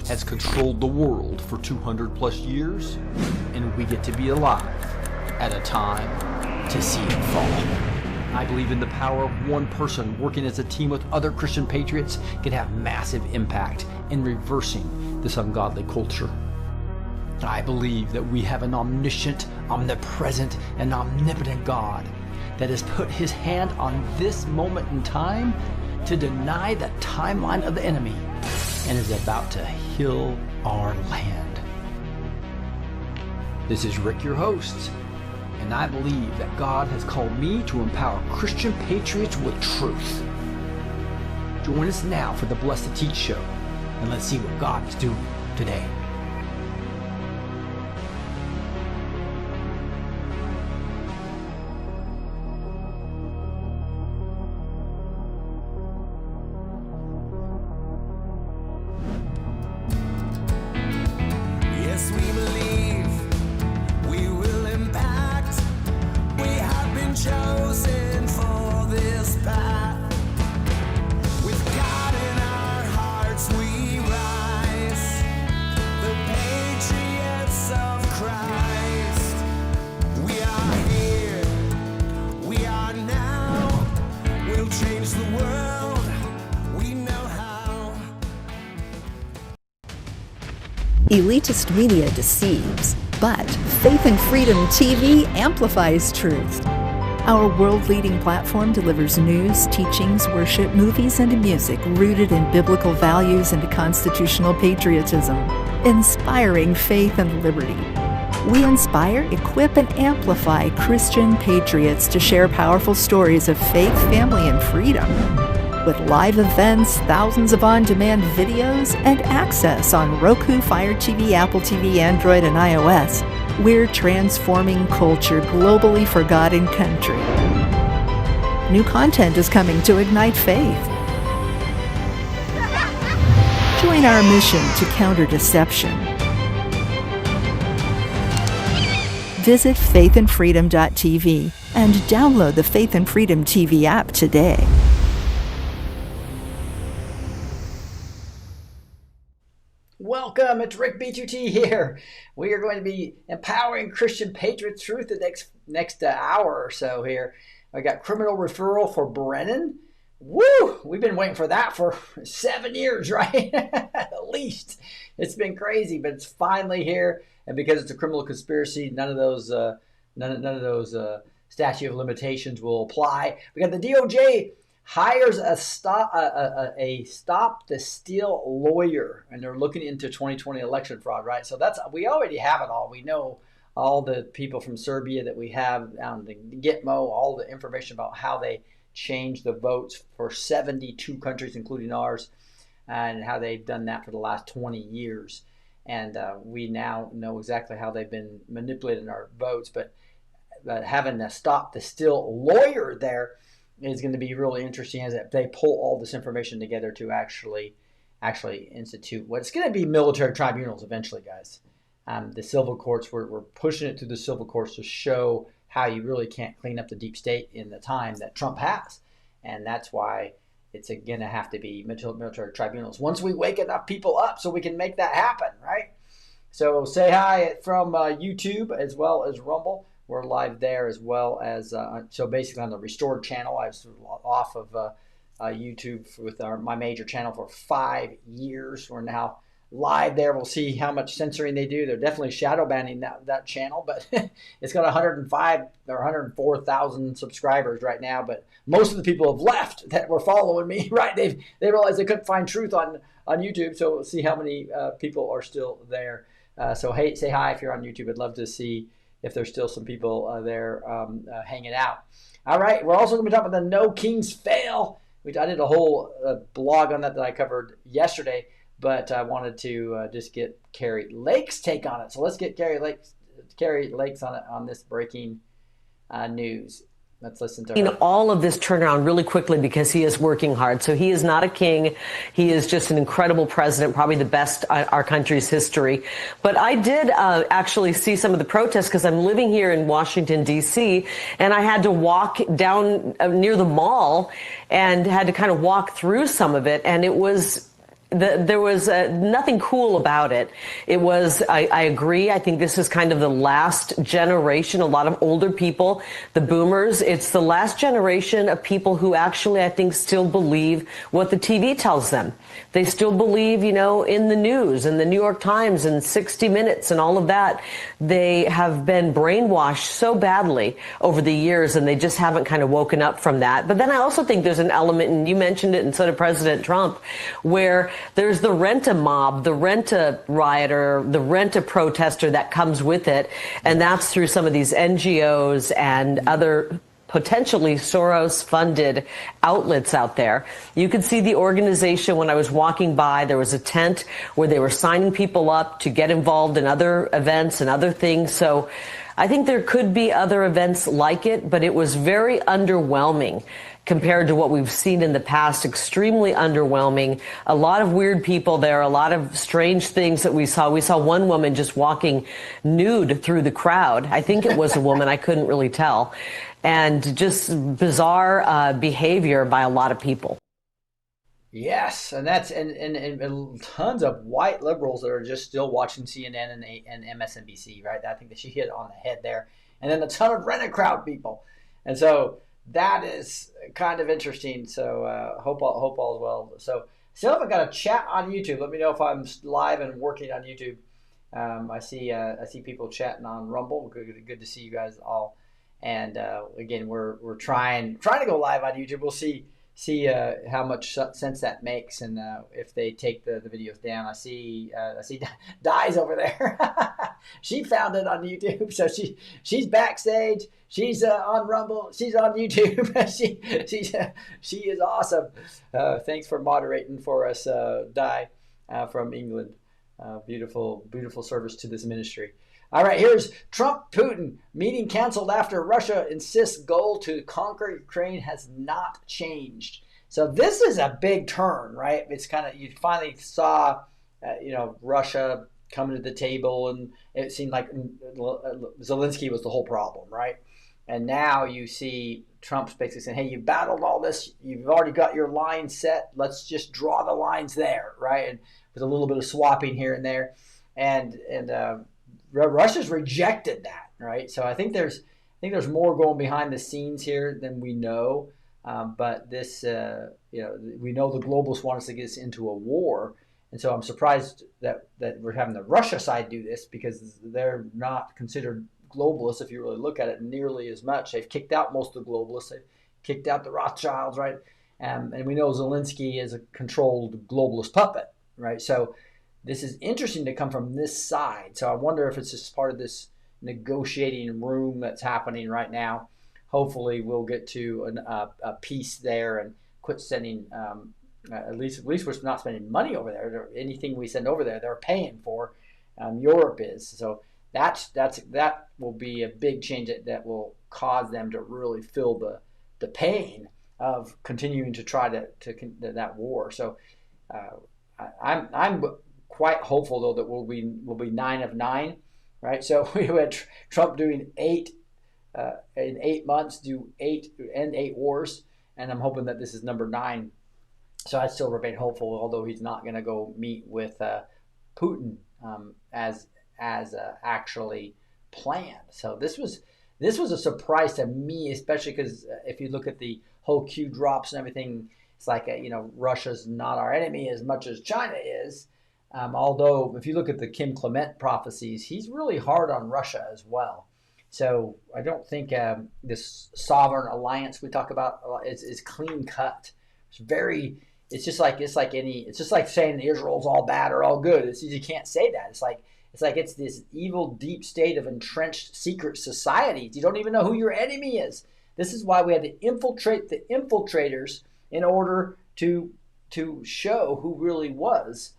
has controlled the world for 200 plus years, and we get to be alive at a time to see it fall. I believe in the power of one person working as a team with other Christian patriots can have massive impact in reversing this ungodly culture. I believe that we have an omniscient, omnipresent, and omnipotent God that has put his hand on this moment in time to deny the timeline of the enemy and is about to heal our land. This is Rick, your host, and I believe that God has called me to empower Christian patriots with truth. Join us now for the Blessed to Teach show, and let's see what God is doing today. Elitist media deceives, but Faith and Freedom TV amplifies truth. Our world-leading platform delivers news, teachings, worship, movies, and music rooted in biblical values and constitutional patriotism, inspiring faith and liberty. We inspire, equip, and amplify Christian patriots to share powerful stories of faith, family, and freedom. With live events, thousands of on-demand videos, and access on Roku, Fire TV, Apple TV, Android, and iOS, we're transforming culture globally for God and country. New content is coming to ignite faith. Join our mission to counter deception. Visit faithandfreedom.tv and download the Faith and Freedom TV app today. Welcome, it's Rick B2T here. We are going to be empowering Christian patriots through the next hour or so here. I got criminal referral for Brennan. Woo! We've been waiting for that for 7 years, right? At least. It's been crazy, but it's finally here. And because it's a criminal conspiracy, none of those statute of limitations will apply. We got the DOJ hires a stop the steal lawyer, and they're looking into 2020 election fraud, right? So we already have it all. We know all the people from Serbia that we have on the Gitmo, all the information about how they changed the votes for 72 countries, including ours, and how they've done that for the last 20 years. And we now know exactly how they've been manipulating our votes. But having a stop the steal lawyer there is going to be really interesting as they pull all this information together to actually institute what's going to be military tribunals eventually, guys. The civil courts, we're pushing it through the civil courts to show how you really can't clean up the deep state in the time that Trump has. And that's why it's going to have to be military tribunals once we wake enough people up so we can make that happen, right? So say hi from YouTube as well as Rumble. We're live there as well as, so basically on the Restored channel. I was off of YouTube with my major channel for 5 years. We're now live there. We'll see how much censoring they do. They're definitely shadow banning that channel, but it's got 105 or 104,000 subscribers right now. But most of the people have left that were following me, right? They realized they couldn't find truth on YouTube. So we'll see how many people are still there. So hey, say hi if you're on YouTube. I'd love to see if there's still some people there hanging out. All right, we're also going to be talking about the No Kings Fail, which I did a whole blog on that I covered yesterday, but I wanted to just get Carrie Lake's take on it. So let's get Carrie Lake's on it on this breaking news. Let's listen to her. All of this turnaround really quickly because he is working hard. So he is not a king. He is just an incredible president, probably the best in our country's history. But I did actually see some of the protests because I'm living here in Washington, D.C., and I had to walk down near the mall and had to kind of walk through some of it. And it was there was nothing cool about it. It was, I agree, I think this is kind of the last generation, a lot of older people, the boomers. It's the last generation of people who actually, I think, still believe what the TV tells them. They still believe, you know, in the news and the New York Times and 60 Minutes and all of that. They have been brainwashed so badly over the years, and they just haven't kind of woken up from that. But then I also think there's an element, and you mentioned it, and so did President Trump, where there's the rent-a-mob, the rent-a-rioter, the rent-a-protester that comes with it, and that's through some of these NGOs and other potentially Soros-funded outlets out there. You could see the organization when I was walking by. There was a tent where they were signing people up to get involved in other events and other things. So I think there could be other events like it, but it was very underwhelming compared to what we've seen in the past. Extremely underwhelming. A lot of weird people there, a lot of strange things that we saw. We saw one woman just walking nude through the crowd. I think it was a woman. I couldn't really tell. And just bizarre behavior by a lot of people. Yes, and that's and tons of white liberals that are just still watching CNN and MSNBC, right? I think that she hit on the head there. And then a ton of rent-a-crowd people. And so that is kind of interesting. So hope all is well. So still haven't got a chat on YouTube. Let me know if I'm live and working on YouTube. I see people chatting on Rumble. Good to see you guys all. And again, we're trying to go live on YouTube. We'll see how much sense that makes, and if they take the videos down. I see Di's over there. She found it on YouTube, so she's backstage. She's on Rumble. She's on YouTube. she is awesome. Thanks for moderating for us, Di, from England. Beautiful service to this ministry. All right, here's Trump-Putin meeting canceled after Russia insists goal to conquer Ukraine has not changed. So this is a big turn, right? It's kind of, you finally saw, Russia coming to the table, and it seemed like Zelensky was the whole problem, right? And now you see Trump's basically saying, hey, you battled all this. You've already got your line set. Let's just draw the lines there, right? And with a little bit of swapping here and there. And Russia's rejected that, right? So I think there's more going behind the scenes here than we know. But this, we know the globalists want us to get us into a war, and so I'm surprised that we're having the Russia side do this, because they're not considered globalists if you really look at it nearly as much. They've kicked out most of the globalists. They've kicked out the Rothschilds, right? And we know Zelensky is a controlled globalist puppet, right? So this is interesting to come from this side. So I wonder if it's just part of this negotiating room that's happening right now. Hopefully we'll get to a peace there and quit sending, at least we're not spending money over there. Anything we send over there, they're paying for. Europe is. So that will be a big change that will cause them to really feel the pain of continuing to try to that war. So I'm quite hopeful, though, that we'll be 9 of 9, right? So we had Trump doing 8 in 8 months, end 8 wars, and I'm hoping that this is number 9. So I still remain hopeful, although he's not going to go meet with Putin as actually planned. So this was a surprise to me, especially because if you look at the whole Q drops and everything, it's like Russia's not our enemy as much as China is. Although if you look at the Kim Clement prophecies, he's really hard on Russia as well. So I don't think this sovereign alliance we talk about is clean cut. It's just like saying Israel's all bad or all good. You can't say that. It's like it's this evil deep state of entrenched secret societies. You don't even know who your enemy is. This is why we had to infiltrate the infiltrators in order to show who really was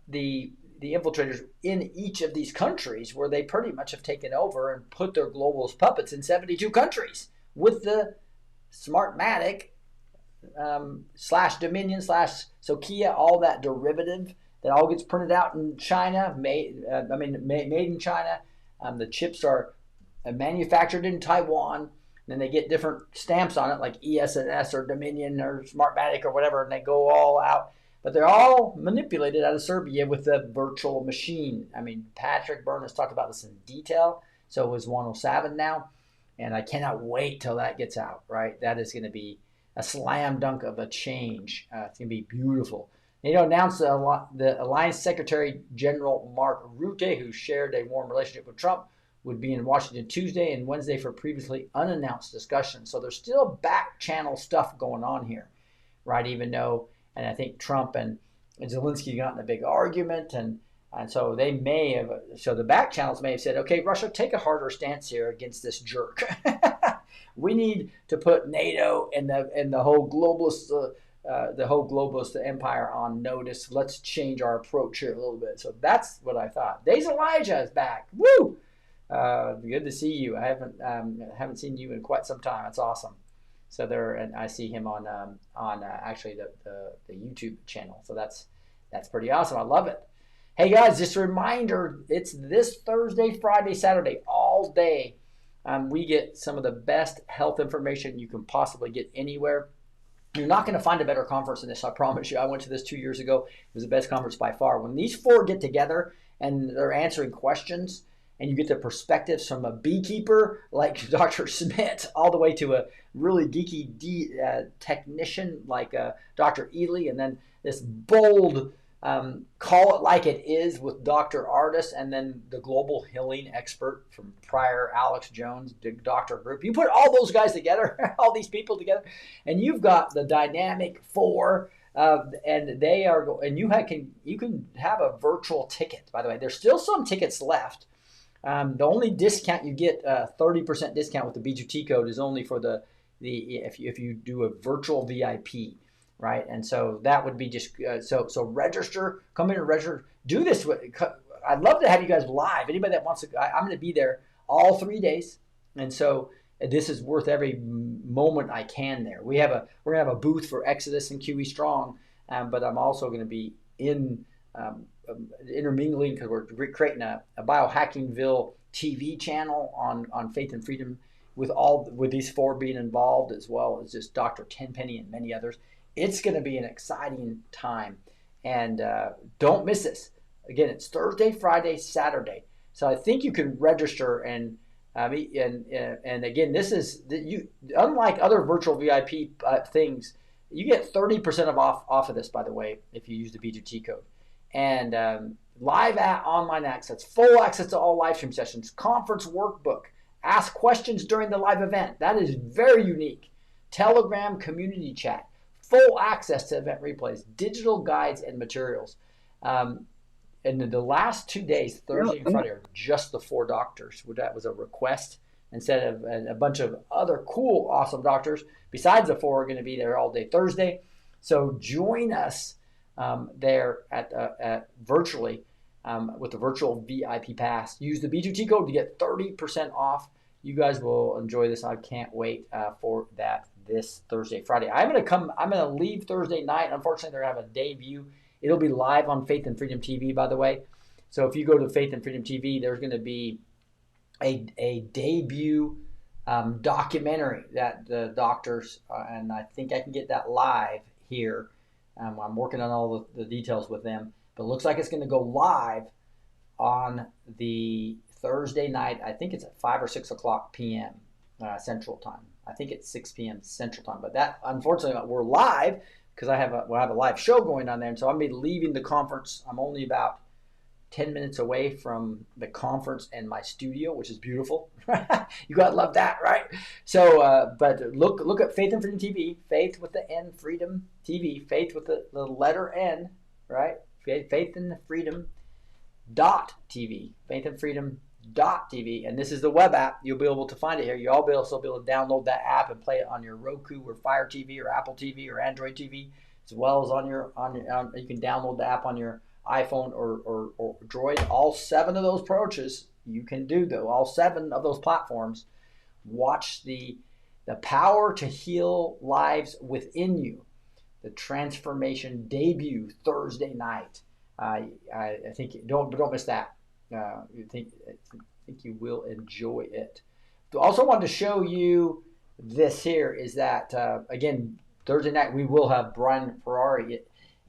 the infiltrators in each of these countries, where they pretty much have taken over and put their globalist puppets in 72 countries with the Smartmatic / Dominion / Sokia, all that derivative that all gets printed out in China, made in China. The chips are manufactured in Taiwan, and then they get different stamps on it, like ES&S or Dominion or Smartmatic or whatever, and they go all out. but they're all manipulated out of Serbia with the virtual machine. I mean, Patrick Byrne has talked about this in detail. So is 107 now. And I cannot wait till that gets out, right? That is going to be a slam dunk of a change. It's going to be beautiful. Announced the Alliance Secretary General Mark Rutte, who shared a warm relationship with Trump, would be in Washington Tuesday and Wednesday for previously unannounced discussions. So there's still back channel stuff going on here, right? Even though, and I think Trump and Zelensky got in a big argument, and so they may have, so the back channels may have said, okay, Russia, take a harder stance here against this jerk. We need to put NATO and the whole globalist empire on notice. Let's change our approach here a little bit. So that's what I thought. Days Elijah is back. Woo! Good to see you. I haven't seen you in quite some time. That's awesome. So there, and I see him on actually the YouTube channel. So that's pretty awesome. I love it. Hey guys, just a reminder, it's this Thursday, Friday, Saturday, all day. We get some of the best health information you can possibly get anywhere. You're not going to find a better conference than this, I promise you. I went to this 2 years ago. It was the best conference by far. When these four get together and they're answering questions, and you get the perspectives from a beekeeper like Dr. Smith all the way to a really geeky technician like Dr. Ely, and then this bold call it like it is with Dr. Artis, and then the global healing expert from prior Alex Jones, Dr. Group. You put all those guys together, all these people together, and you've got the dynamic four, and they are, and you can have a virtual ticket. By the way, there's still some tickets left. The only discount you get, 30% discount with the B2T code, is only for if you do a virtual VIP, right? And so that would be just so register, come in and register. Do this. I'd love to have you guys live. Anybody that wants to, I'm going to be there all 3 days, and so this is worth every moment I can there. We're gonna have a booth for Exodus and QE Strong, but I'm also going to be intermingling, because we're creating a Biohackingville TV channel on Faith and Freedom with these four being involved, as well as just Dr. Tenpenny and many others. It's going to be an exciting time, and don't miss this. Again, it's Thursday, Friday, Saturday. So I think you can register, and again, this is unlike other virtual VIP things. You get 30% off of this, by the way, if you use the B2T code. And live online access, full access to all live stream sessions, conference workbook, ask questions during the live event. That is very unique. Telegram community chat, full access to event replays, digital guides and materials. And the last 2 days, Thursday and Friday, are just the four doctors. That was a request, instead of a bunch of other cool, awesome doctors. Besides the four are going to be there all day Thursday. So join us there at virtually with the virtual VIP pass. Use the B2T code to get 30% off. You guys will enjoy this. I can't wait for that this Thursday, Friday. I'm gonna leave Thursday night. Unfortunately, they're gonna have a debut. It'll be live on Faith and Freedom TV, by the way. So if you go to Faith and Freedom TV, there's gonna be a debut documentary that the doctors and I think I can get that live here. I'm working on all the details with them, but it looks like it's going to go live on the Thursday night. I think it's at 5 or 6 o'clock p.m. Central Time. I think it's 6 p.m. Central Time, but that, unfortunately, we're live because we'll have a live show going on there, and so I'm going to be leaving the conference. I'm only about 10 minutes away from the conference and my studio, which is beautiful. You gotta love that, right? So, but look at Faith and Freedom TV, Faith with the N, Freedom TV, Faith with the letter N, right? Faith and Freedom .tv, Faith and Freedom .tv, and this is the web app. You'll be able to find it here. You'll also be able to download that app and play it on your Roku or Fire TV or Apple TV or Android TV, as well as you can download the app on your iPhone or Droid. All 7 of those approaches you can do, though. All 7 of those platforms. Watch the power to heal lives within you. The transformation debut Thursday night. I think don't miss that. I think you will enjoy it. I also want to show you this here is that again, Thursday night we will have Brian Ferrari.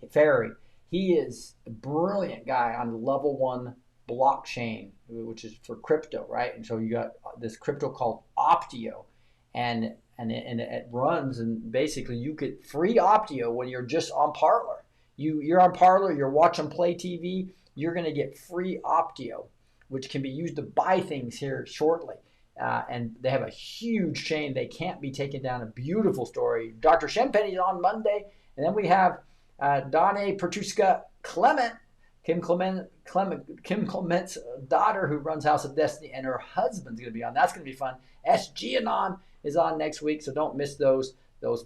Ferry. He is a brilliant guy on level 1 blockchain, which is for crypto, right? And so you got this crypto called Optio, and it runs, and basically you get free Optio when you're just on Parler. You're on Parler, you're watching Play TV, you're going to get free Optio, which can be used to buy things here shortly. And they have a huge chain. They can't be taken down. A beautiful story. Dr. Tenpenny on Monday. And then we have Donna Petruska Clement, Kim Clement's daughter, who runs House of Destiny, and her husband's going to be on. That's going to be fun. SG Anon is on next week, so don't miss those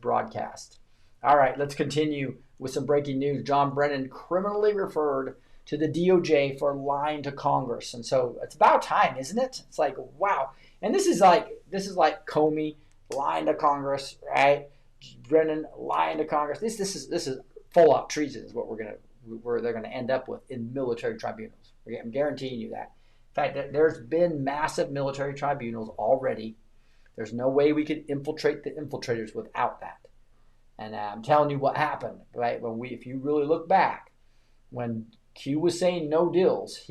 broadcasts. All right, let's continue with some breaking news. John Brennan criminally referred to the DOJ for lying to Congress. And so it's about time, isn't it? It's like, wow. And this is like Comey lying to Congress, right? Brennan lying to Congress. This is full out treason is what they're gonna end up with in military tribunals. I'm guaranteeing you that. In fact, there's been massive military tribunals already. There's no way we could infiltrate the infiltrators without that. And I'm telling you what happened, right? If you really look back, when Q was saying no deals,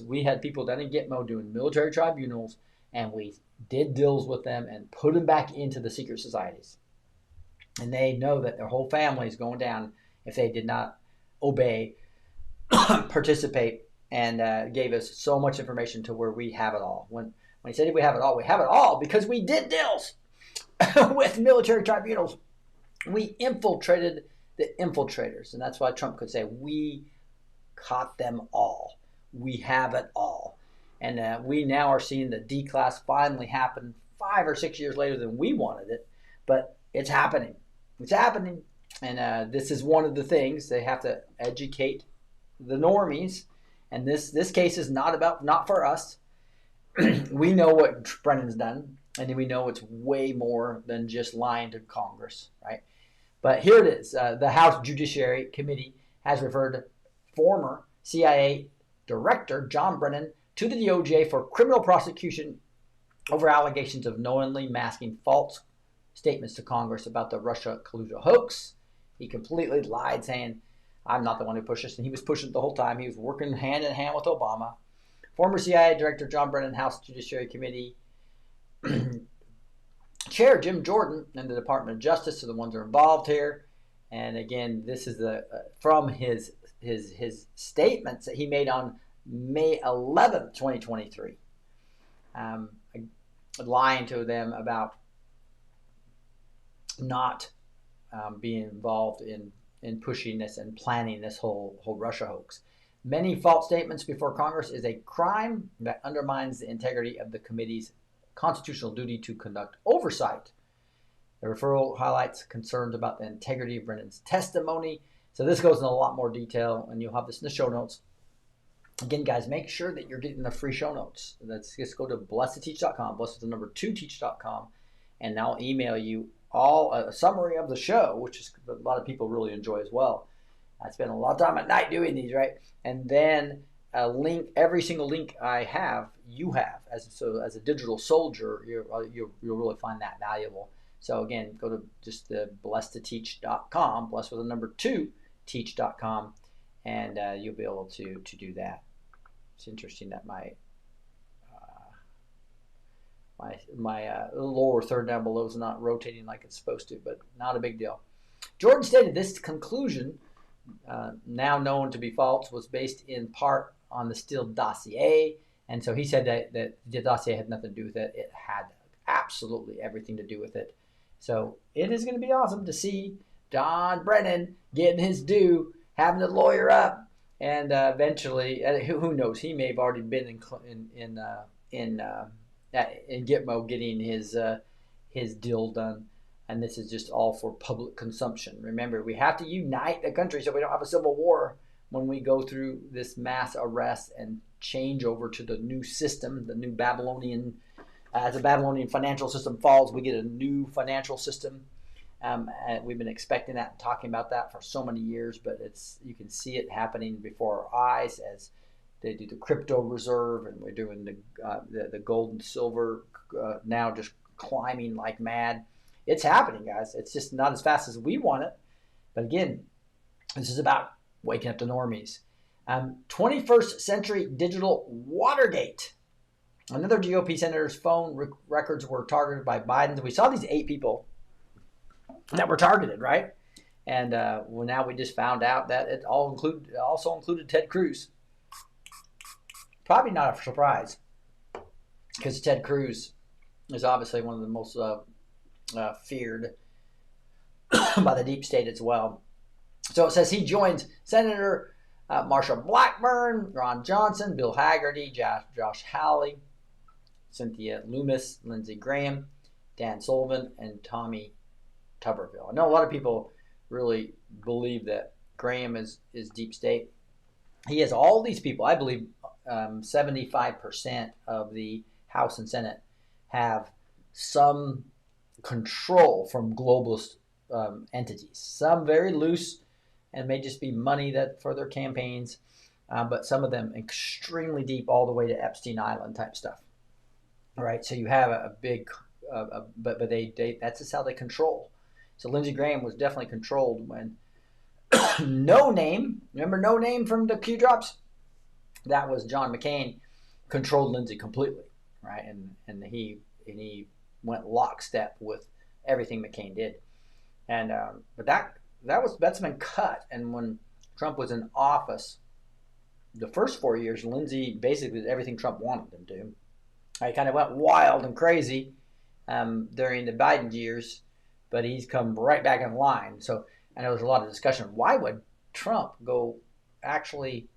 we had people down in Gitmo doing military tribunals, and we did deals with them and put them back into the secret societies. And they know that their whole family is going down if they did not obey, participate, and gave us so much information to where we have it all. When he said we have it all because we did deals with military tribunals. We infiltrated the infiltrators. And that's why Trump could say, we caught them all. We have it all. And we now are seeing the D-class finally happen 5 or 6 years later than we wanted it. But it's happening. It's happening. And this is one of the things. They have to educate the normies. And this case is not for us. We know what Brennan's done. And we know it's way more than just lying to Congress, right? But here it is. The House Judiciary Committee has referred former CIA Director John Brennan to the DOJ for criminal prosecution over allegations of knowingly masking false statements to Congress about the Russia collusion hoax. He completely lied, saying, I'm not the one who pushed this. And he was pushing it the whole time. He was working hand in hand with Obama. Former CIA Director John Brennan, House Judiciary Committee Chair Jim Jordan and the Department of Justice are the ones that are involved here. And again, this is from his statements that he made on May 11th, 2023, lying to them about not being involved in pushing this and planning this whole Russia hoax. Many false statements before Congress is a crime that undermines the integrity of the committee's constitutional duty to conduct oversight. The referral highlights concerns about the integrity of Brennan's testimony. So this goes in a lot more detail, and you'll have this in the show notes. Again, guys, make sure that you're getting the free show notes. Let's just go to blessed2teach.com, blessed with the number 2teach.com, and I'll email you all a summary of the show, which is a lot of people really enjoy as well. I spend a lot of time at night doing these, right? And then a link, every single link I have, you have. As a digital soldier, you'll really find that valuable. So again, go to just the blessed2teach.com, blessed with the number 2teach.com, and you'll be able to do that. It's interesting that my lower third down below is not rotating like it's supposed to, but not a big deal. Jordan stated this conclusion, now known to be false, was based in part on the Steele dossier. And so he said that the dossier had nothing to do with it. It had absolutely everything to do with it. So it is going to be awesome to see John Brennan getting his due, having to lawyer up, and eventually, who knows? He may have already been in Gitmo getting his deal done. And this is just all for public consumption. Remember, we have to unite the country so we don't have a civil war when we go through this mass arrest and change over to the new system, the new Babylonian. As the Babylonian financial system falls, we get a new financial system. And we've been expecting that and talking about that for so many years, but you can see it happening before our eyes as they do the crypto reserve, and we're doing the gold and silver now just climbing like mad. It's happening, guys. It's just not as fast as we want it. But again, this is about waking up the normies. 21st century digital Watergate. Another GOP senator's phone records were targeted by Biden. We saw these 8 people that were targeted, right? And well, now we just found out that it also included Ted Cruz. Probably not a surprise, because Ted Cruz is obviously one of the most feared by the deep state as well. So it says he joins Senator Marsha Blackburn, Ron Johnson, Bill Haggerty, Josh Hawley, Cynthia Loomis, Lindsey Graham, Dan Sullivan, and Tommy Tuberville. I know a lot of people really believe that Graham is deep state. He has all these people. I believe 75% of the House and Senate have some control from globalist entities. Some very loose and may just be money that for their campaigns, but some of them extremely deep, all the way to Epstein Island type stuff. All right, so you have a big, but they that's just how they control. So Lindsey Graham was definitely controlled when No Name, remember No Name from the Q Drops? That was John McCain controlled Lindsey completely, right? And he went lockstep with everything McCain did, and but that's been cut. And when Trump was in office, the first 4 years, Lindsey basically did everything Trump wanted him to. He kind of went wild and crazy during the Biden years, but he's come right back in line. So I know there's a lot of discussion. Why would Trump go actually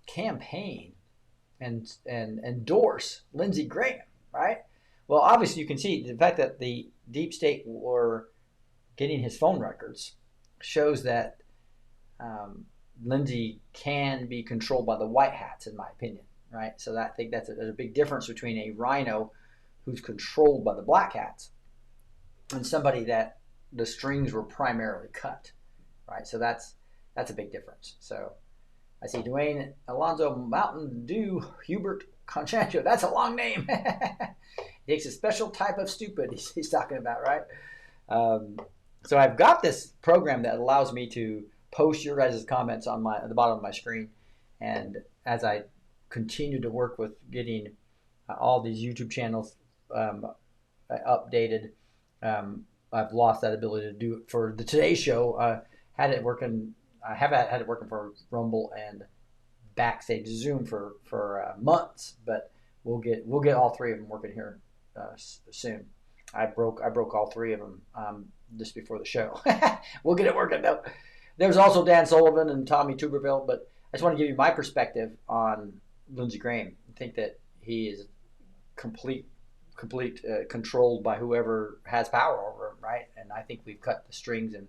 campaign and endorse Lindsey Graham, right? Well, obviously you can see the fact that the deep state were getting his phone records shows that Lindsey can be controlled by the white hats, in my opinion, right? So I think there's a big difference between a rhino who's controlled by the black hats and somebody that the strings were primarily cut, right? So that's a big difference. So I see Dwayne Alonzo Mountain Dew Hubert Conchantio. That's a long name. It's a special type of stupid he's talking about, right? So I've got this program that allows me to post your guys' comments on at the bottom of my screen. And as I continue to work with getting all these YouTube channels updated, I've lost that ability to do it for the Today Show. I have had it working for Rumble and Backstage Zoom for months, but we'll get all 3 of them working here soon. I broke all 3 of them just before the show. We'll get it working though. There's also Dan Sullivan and Tommy Tuberville, but I just want to give you my perspective on Lindsey Graham. I think that he is complete controlled by whoever has power over him, right? And I think we've cut the strings, and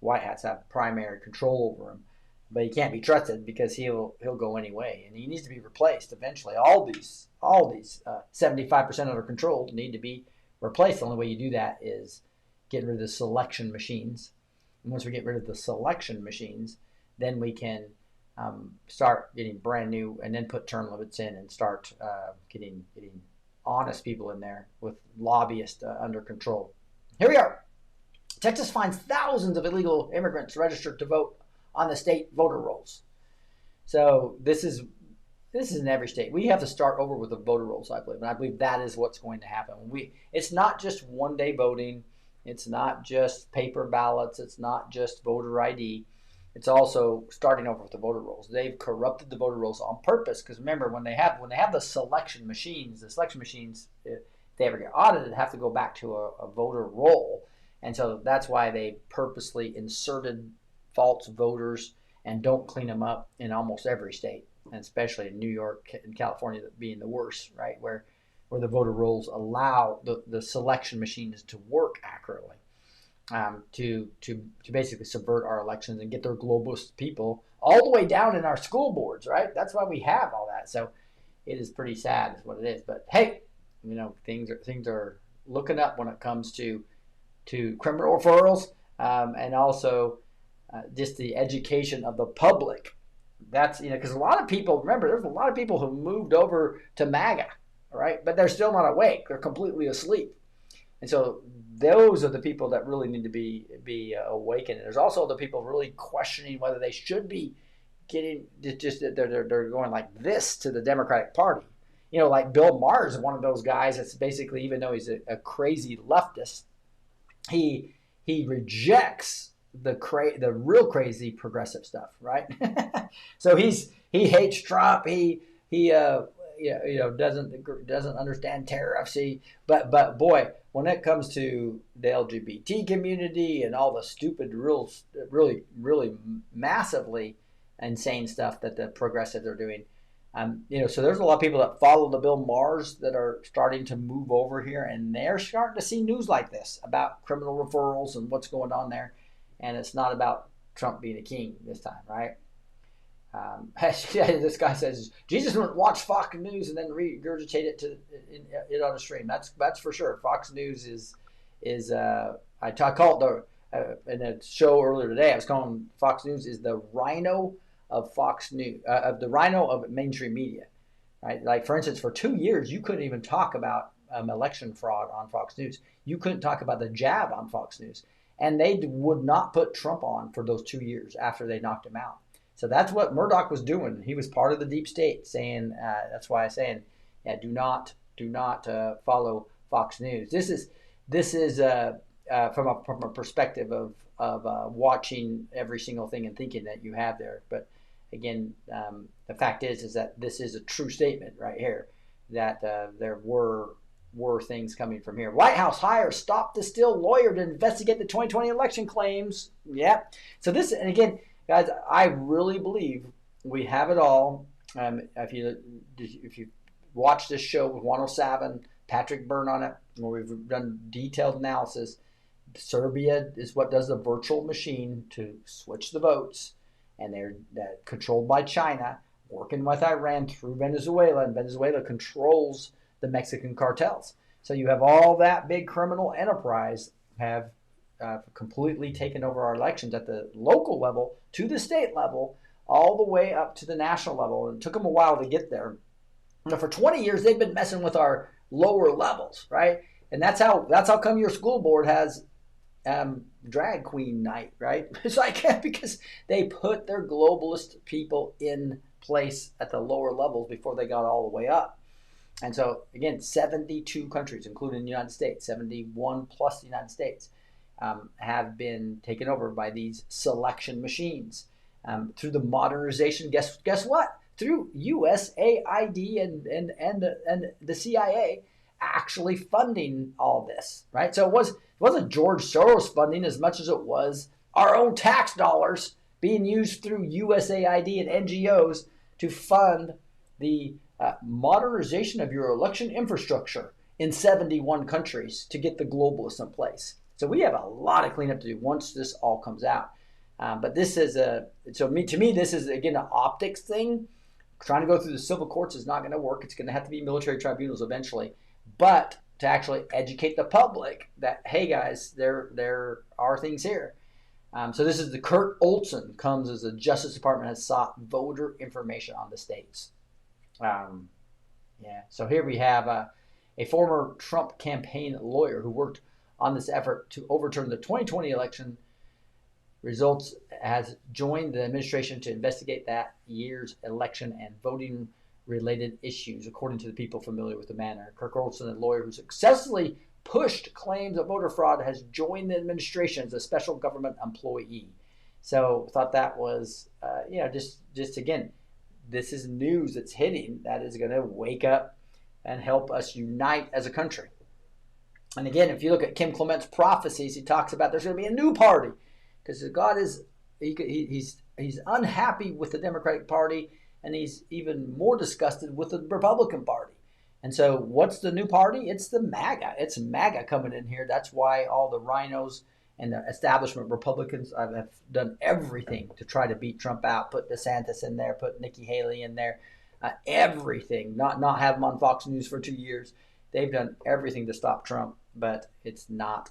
white hats have primary control over him. But he can't be trusted because he'll go anyway, and he needs to be replaced eventually. All these 75% under control need to be replaced. The only way you do that is getting rid of the selection machines. And once we get rid of the selection machines, then we can start getting brand new, and then put term limits in and start getting honest people in there with lobbyists under control. Here we are. Texas finds thousands of illegal immigrants registered to vote on the state voter rolls. So this is in every state. We have to start over with the voter rolls, I believe, and I believe that is what's going to happen. It's not just one-day voting. It's not just paper ballots. It's not just voter ID. It's also starting over with the voter rolls. They've corrupted the voter rolls on purpose, because remember, when they have the selection machines, if they ever get audited, have to go back to a voter roll. And so that's why they purposely inserted false voters and don't clean them up in almost every state, and especially in New York and California being the worst, right? Where the voter rolls allow the selection machines to work accurately, to basically subvert our elections and get their globalist people all the way down in our school boards, right? That's why we have all that. So it is pretty sad is what it is. But hey, things are looking up when it comes to criminal referrals, and also just the education of the public. That's, because a lot of people, remember, there's a lot of people who moved over to MAGA, right? But they're still not awake. They're completely asleep. And so those are the people that really need to be awakened. There's also the people really questioning whether they should be getting just they're going like this to the Democratic Party. Like Bill Maher is one of those guys that's basically, even though he's a crazy leftist, he rejects the real crazy progressive stuff, right? So he hates Trump. He doesn't understand tariffs. But boy, when it comes to the LGBT community and all the stupid, really massively insane stuff that the progressives are doing, so there's a lot of people that follow the Bill Mahers that are starting to move over here, and they're starting to see news like this about criminal referrals and what's going on there, and it's not about Trump being a king this time, right? This guy says Jesus wouldn't watch Fox News and then regurgitate it on a stream. That's for sure. Fox News is I called in a show earlier today. I was calling Fox News is the rhino of Fox News, the rhino of mainstream media, right? Like, for instance, for 2 years you couldn't even talk about election fraud on Fox News. You couldn't talk about the jab on Fox News, and they would not put Trump on for those 2 years after they knocked him out. So that's what Murdoch was doing. He was part of the deep state, saying that's why I'm saying, yeah, do not follow Fox News. This is from a perspective of watching every single thing and thinking that you have there. But again, the fact is that this is a true statement right here, that there were things coming from here. White House hires stop the steal lawyer to investigate the 2020 election claims. Yeah. So this, and again, guys, I really believe we have it all. If you watch this show with 107, Patrick Byrne on it, where we've done detailed analysis, Serbia is what does the virtual machine to switch the votes, and they're controlled by China, working with Iran through Venezuela, and Venezuela controls the Mexican cartels. So you have all that big criminal enterprise have completely taken over our elections at the local level to the state level, all the way up to the national level. And it took them a while to get there. For 20 years, they've been messing with our lower levels, right? And that's how come your school board has drag queen night, right? It's like because they put their globalist people in place at the lower levels before they got all the way up. And so again, 72 countries, including the United States, 71 plus the United States, have been taken over by these selection machines through the modernization. Guess what? Through USAID and the CIA actually funding all this, right? So it wasn't George Soros funding as much as it was our own tax dollars being used through USAID and NGOs to fund the modernization of your election infrastructure in 71 countries to get the globalists in place. So we have a lot of cleanup to do once this all comes out. But this is to me, this is again an optics thing. Trying to go through the civil courts is not going to work. It's going to have to be military tribunals eventually. But to actually educate the public that, hey guys, there are things here. So this is the Kurt Olson comes as the Justice Department has sought voter information on the states. So here we have a former Trump campaign lawyer who worked on this effort to overturn the 2020 election results, has joined the administration to investigate that year's election and voting related issues, according to the people familiar with the matter. Kirk Olson, a lawyer who successfully pushed claims of voter fraud, has joined the administration as a special government employee. So I thought that was, just again, this is news that's hitting that is going to wake up and help us unite as a country. And again, if you look at Kim Clement's prophecies, he talks about there's going to be a new party because God is he's unhappy with the Democratic Party, and he's even more disgusted with the Republican Party. And so what's the new party? It's the MAGA. It's MAGA coming in here. That's why all the rhinos and the establishment Republicans have done everything to try to beat Trump out, put DeSantis in there, put Nikki Haley in there, everything, not have him on Fox News for 2 years. They've done everything to stop Trump, but it's not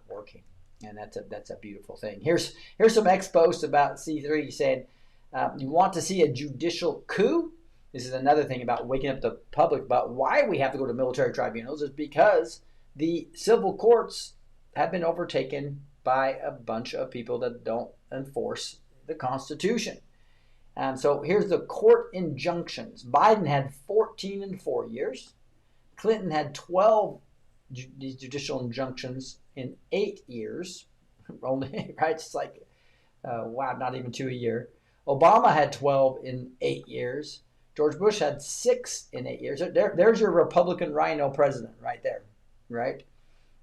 working. And that's a beautiful thing. Here's some ex-posts about C3 saying, you want to see a judicial coup? This is another thing about waking up the public about why we have to go to military tribunals is because the civil courts have been overtaken by a bunch of people that don't enforce the Constitution. So here's the court injunctions. Biden had 14 in 4 years. Clinton had 12 these judicial injunctions in 8 years. Only, right? It's like, wow, not even 2 a year. Obama had 12 in 8 years. George Bush had 6 in 8 years. There's your Republican rhino president right there, right?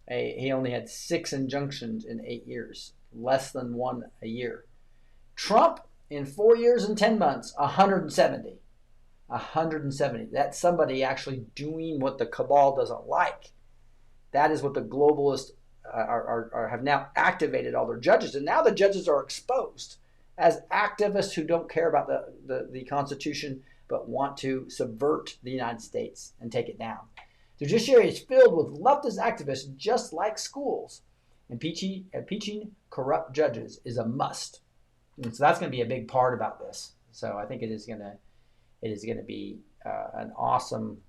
He only had 6 injunctions in 8 years, less than 1 a year. Trump, in 4 years and 10 months, 170. 170. That's somebody actually doing what the cabal doesn't like. That is what the globalists have now activated all their judges. And now the judges are exposed as activists who don't care about the Constitution but want to subvert the United States and take it down. The judiciary is filled with leftist activists just like schools. Impeaching corrupt judges is a must. And so that's going to be a big part about this. So I think it is going to be an awesome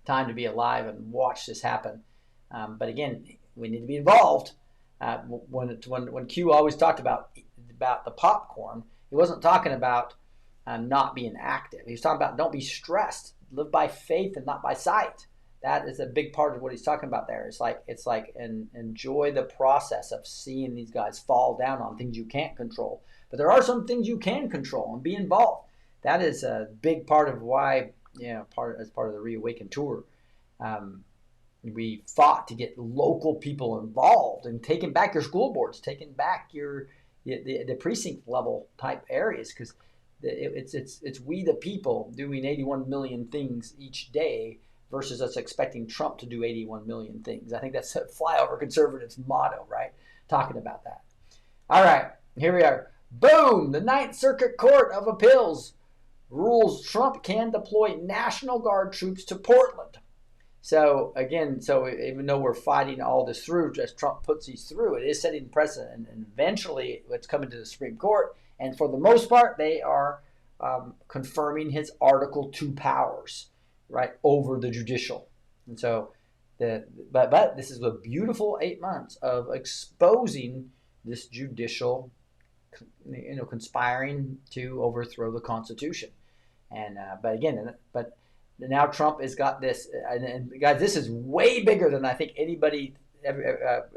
time to be alive and watch this happen. But again, we need to be involved. When Q always talked about the popcorn, he wasn't talking about not being active. He was talking about don't be stressed, live by faith and not by sight. That is a big part of what he's talking about there. It's like enjoy the process of seeing these guys fall down on things you can't control. But there are some things you can control and be involved. That is a big part of why, as part of the Reawaken tour, we fought to get local people involved and taking back your school boards, taking back the precinct level type areas, because it's we the people doing 81 million things each day versus us expecting Trump to do 81 million things. I think that's a flyover conservatives motto, right? Talking about that. All right, here we are. Boom! The Ninth Circuit Court of Appeals rules Trump can deploy National Guard troops to Portland. So again, even though we're fighting all this through, as Trump puts these through, it is setting precedent, and eventually it's coming to the Supreme Court. And for the most part, they are confirming his Article 2 powers, right, over the judicial. And so, but this is a beautiful 8 months of exposing this judicial, conspiring to overthrow the Constitution. And but now Trump has got this, and guys, this is way bigger than I think anybody ever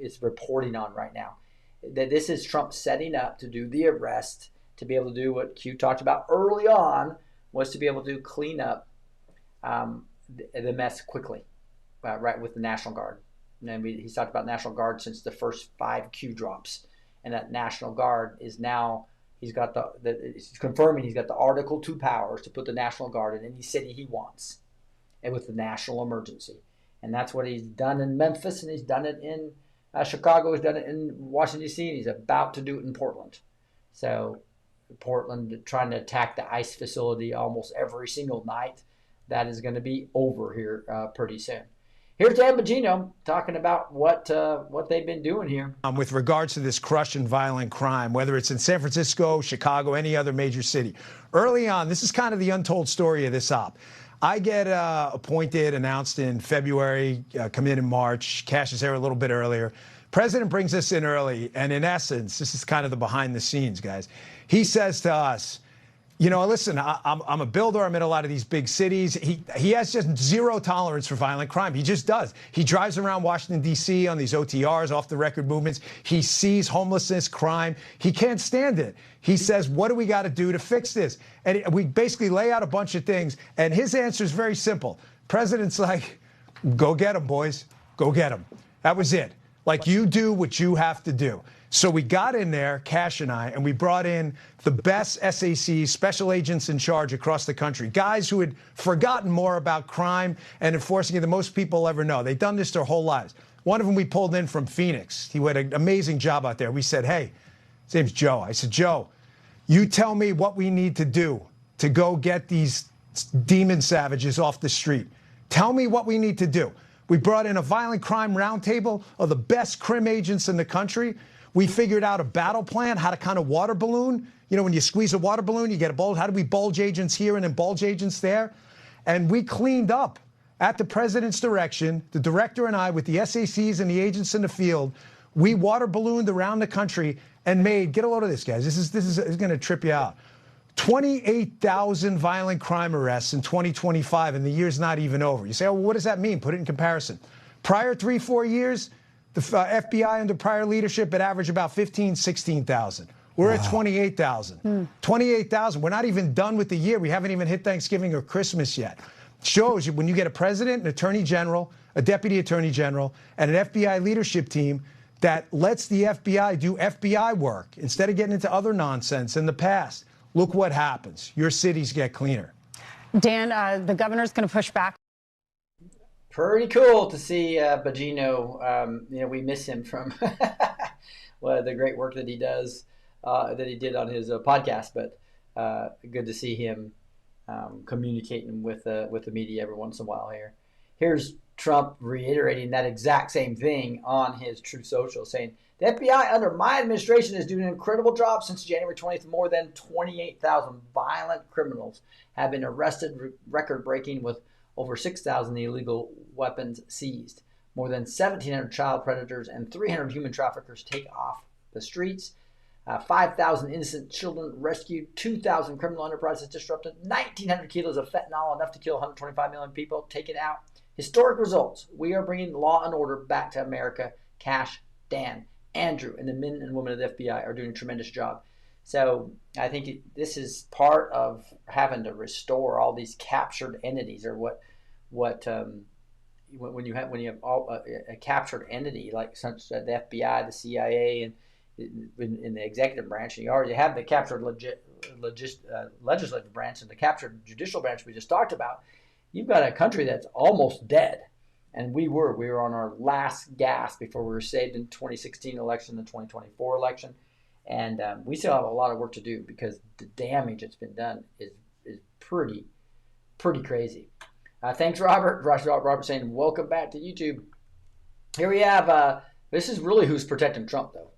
is reporting on right now. That this is Trump setting up to do the arrest, to be able to do what Q talked about early on, was to be able to clean up the mess quickly, right, with the National Guard. And he's talked about National Guard since the first 5 Q drops, and that National Guard is now, he's confirming he's got the Article 2 powers to put the National Guard in any city he wants, and with the national emergency. And that's what he's done in Memphis, and he's done it in Chicago, he's done it in Washington, D.C., and he's about to do it in Portland. So Portland trying to attack the ICE facility almost every single night. That is going to be over here pretty soon. Here's Dan Bongino talking about what they've been doing here. With regards to this crush and violent crime, whether it's in San Francisco, Chicago, any other major city. Early on, this is kind of the untold story of this op. I get appointed, announced in February, come in March, cash his hair a little bit earlier. President brings us in early, and in essence, this is kind of the behind the scenes, guys. He says to us, listen, I'm a builder. I'm in a lot of these big cities. He has just zero tolerance for violent crime. He just does. He drives around Washington, D.C. on these OTRs, off-the-record movements. He sees homelessness, crime. He can't stand it. He says, what do we got to do to fix this? And we basically lay out a bunch of things, and his answer is very simple. President's like, go get them, boys. Go get them. That was it. Like, you do what you have to do. So we got in there, Cash and I, and we brought in the best SACs, special agents in charge across the country, guys who had forgotten more about crime and enforcing it than most people ever know. They've done this their whole lives. One of them we pulled in from Phoenix. He had an amazing job out there. We said, hey, his name's Joe. I said, Joe, you tell me what we need to do to go get these demon savages off the street. Tell me what we need to do. We brought in a violent crime roundtable of the best crim agents in the country. We figured out a battle plan, how to kind of water balloon. When you squeeze a water balloon, you get a bulge. How do we bulge agents here and then bulge agents there? And we cleaned up At the president's direction, the director and I, with the SACs and the agents in the field, we water ballooned around the country and made, get a load of this, guys, this is going to trip you out, 28,000 violent crime arrests in 2025, and the year's not even over. You say, oh, well, what does that mean? Put it in comparison. Prior 3-4 years, the FBI under prior leadership had averaged about 16,000. We're at 28,000. 28,000. We're not even done with the year. We haven't even hit Thanksgiving or Christmas yet. Shows you when you get a president, an attorney general, a deputy attorney general, and an FBI leadership team that lets the FBI do FBI work instead of getting into other nonsense in the past. Look what happens. Your cities get cleaner. Dan, the governor's going to push back. Pretty cool to see Bongino. We miss him from the great work that he does, that he did on his podcast. But good to see him communicating with the media every once in a while here. Here's Trump reiterating that exact same thing on his Truth Social, saying, the FBI under my administration is doing an incredible job. Since January 20th. More than 28,000 violent criminals have been arrested, record-breaking, with over 6,000 illegal weapons seized. More than 1,700 child predators and 300 human traffickers take off the streets. 5,000 innocent children rescued, 2,000 criminal enterprises disrupted, 1,900 kilos of fentanyl, enough to kill 125 million people, taken out. Historic results. We are bringing law and order back to America. Cash, Dan, Andrew, and the men and women of the FBI are doing a tremendous job. So I think this is part of having to restore all these captured entities, or when you have all a captured entity like such the FBI, the CIA, and in the executive branch, and you already have the captured legislative branch and the captured judicial branch we just talked about. You've got a country that's almost dead, and we were on our last gasp before we were saved in 2016 election, the 2024 election, and we still have a lot of work to do because the damage that's been done is pretty crazy. Thanks, Robert. Robert saying, welcome back to YouTube. Here we have. This is really who's protecting Trump, though.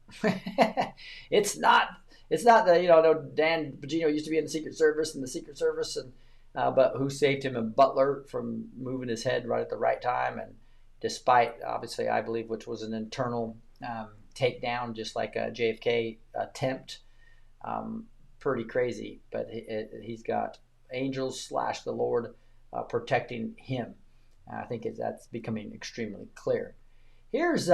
It's not that, I know Dan Bongino used to be in the Secret Service, and but who saved him in Butler from moving his head right at the right time, and despite, obviously, I believe, which was an internal takedown, just like a JFK attempt. Pretty crazy, but he's got angels / the Lord protecting him. I think that's becoming extremely clear. Here's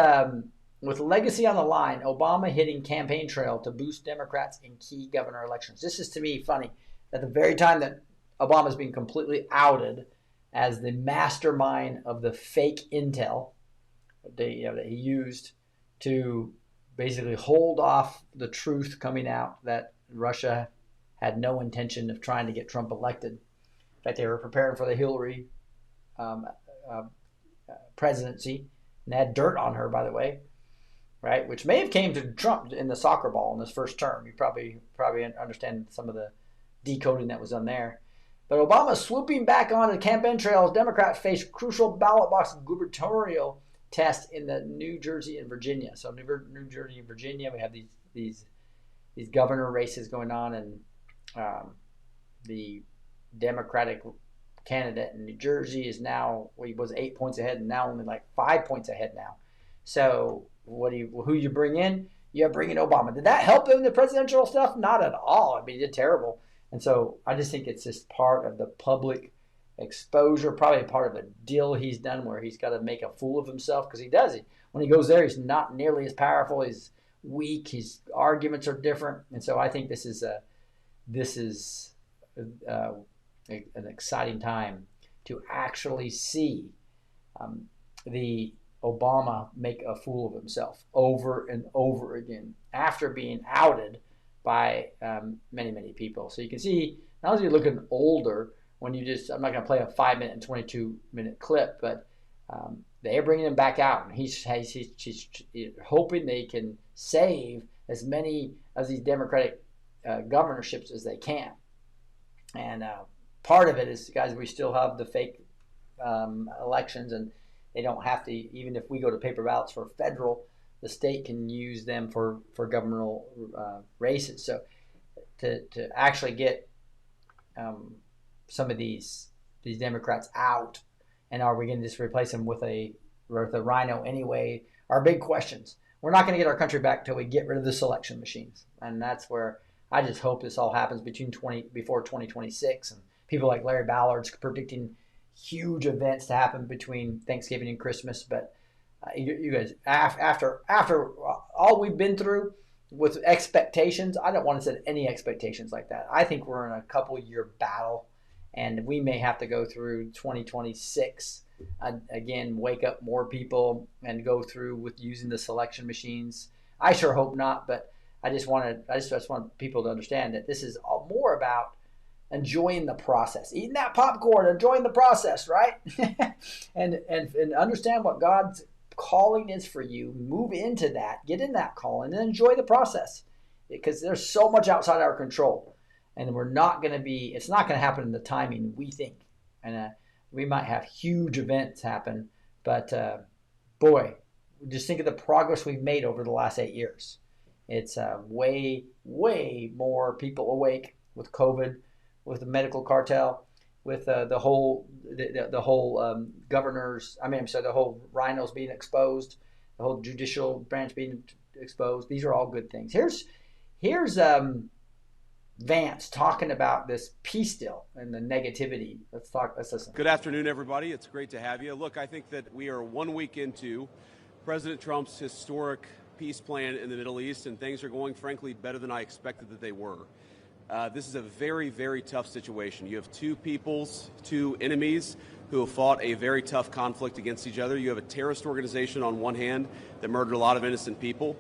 with legacy on the line, Obama hitting campaign trail to boost Democrats in key governor elections. This is, to me, funny. At the very time that Obama's being completely outed as the mastermind of the fake intel that he used to basically hold off the truth coming out that Russia had no intention of trying to get Trump elected. In fact, they were preparing for the Hillary presidency, and they had dirt on her, by the way, right? Which may have came to Trump in the soccer ball in his first term. You probably understand some of the decoding that was done there. But Obama swooping back onto the campaign trail as Democrats face crucial ballot box gubernatorial test in the New Jersey and Virginia. So New Jersey and Virginia, we have these governor races going on, and the Democratic candidate in New Jersey is now, he was 8 points ahead, and now only like 5 points ahead now. So who you bring in? You bring in Obama. Did that help in the presidential stuff? Not at all. I mean, he did terrible. And so I just think it's just part of the public exposure, probably part of a deal he's done where he's got to make a fool of himself, because he does it. When he goes there, he's not nearly as powerful. He's weak. His arguments are different. And so I think this is an exciting time to actually see the Obama make a fool of himself over and over again after being outed by many people. So you can see, not only are you looking older when you just, I'm not going to play a 5-minute and 22-minute clip, but they're bringing him back out, and he's hoping they can save as many of these Democratic governorships as they can. And part of it is, guys, we still have the fake elections, and they don't have to, even if we go to paper ballots for federal, the state can use them for governmental races. So to actually get some of these Democrats out And are we going to just replace them with a rhino anyway? Our big questions. We're not going to get our country back till we get rid of the selection machines. And that's where I just hope this all happens before 2026. And people like Larry Ballard's predicting huge events to happen between Thanksgiving and Christmas. But you guys, after all we've been through with expectations, I don't want to set any expectations like that. I think we're in a couple-year battle, and we may have to go through 2026 again, wake up more people and go through with using the selection machines. I sure hope not, but I just want people to understand that this is more about enjoying the process, eating that popcorn, enjoying the process, right? and understand what God's calling is for you. Move into that, get in that calling, and enjoy the process, because there's so much outside our control, and it's not going to happen in the timing we think. And we might have huge events happen, but boy, just think of the progress we've made over the last 8 years. It's way more people awake with COVID, with the medical cartel, with the whole the whole rhinos being exposed, the whole judicial branch being exposed. These are all good things. Here's Vance talking about this peace deal and the negativity. Let's listen. Good afternoon, everybody. It's great to have you. Look, I think that we are 1 week into President Trump's historic peace plan in the Middle East, and things are going, frankly, better than I expected that they were. This is a very, very tough situation. You have two peoples, two enemies who have fought a very tough conflict against each other. You have a terrorist organization on one hand that murdered a lot of innocent people.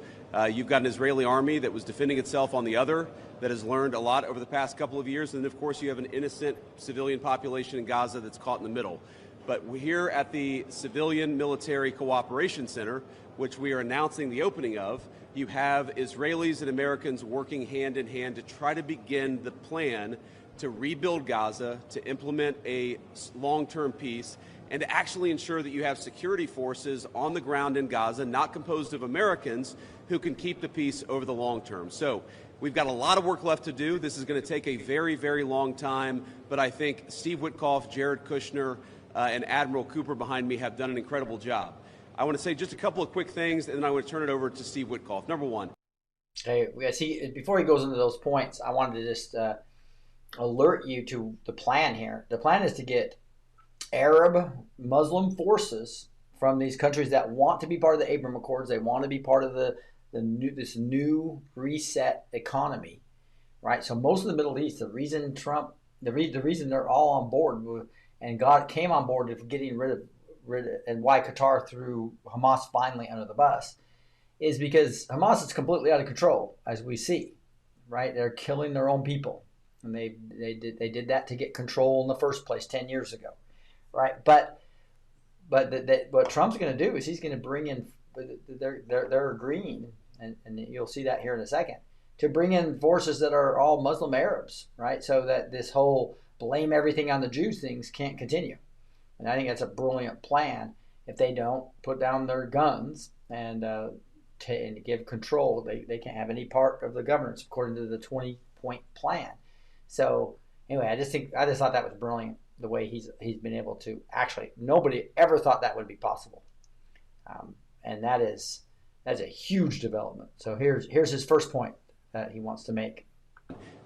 You've got an Israeli army that was defending itself on the other, that has learned a lot over the past couple of years. And then, of course, you have an innocent civilian population in Gaza that's caught in the middle. But we're here at the Civilian Military Cooperation Center, which we are announcing the opening of. You have Israelis and Americans working hand in hand to try to begin the plan to rebuild Gaza, to implement a long-term peace, and to actually ensure that you have security forces on the ground in Gaza, not composed of Americans, who can keep the peace over the long term. So we've got a lot of work left to do. This is going to take a very, very long time, but I think Steve Witkoff, Jared Kushner, and Admiral Cooper behind me have done an incredible job. I want to say just a couple of quick things, and then I want to turn it over to Steve Witkoff. Number one. Hey, before he goes into those points, I wanted to just alert you to the plan here. The plan is to get Arab Muslim forces from these countries that want to be part of the Abraham Accords. They want to be part of this new reset economy, right? So most of the Middle East, the reason they're all on board, and God came on board with getting rid of, and why Qatar threw Hamas finally under the bus, is because Hamas is completely out of control, as we see, right? They're killing their own people, and they did that to get control in the first place 10 years ago, right? But what Trump's going to do is he's going to bring in, they're agreeing, and you'll see that here in a second, to bring in forces that are all Muslim Arabs, right? So that this whole blame everything on the Jews things can't continue. And I think that's a brilliant plan. If they don't put down their guns and give control, they can't have any part of the governance according to the 20-point plan. So anyway, I just thought that was brilliant, the way he's been able to actually. Nobody ever thought that would be possible, and that's a huge development. So here's his first point that he wants to make.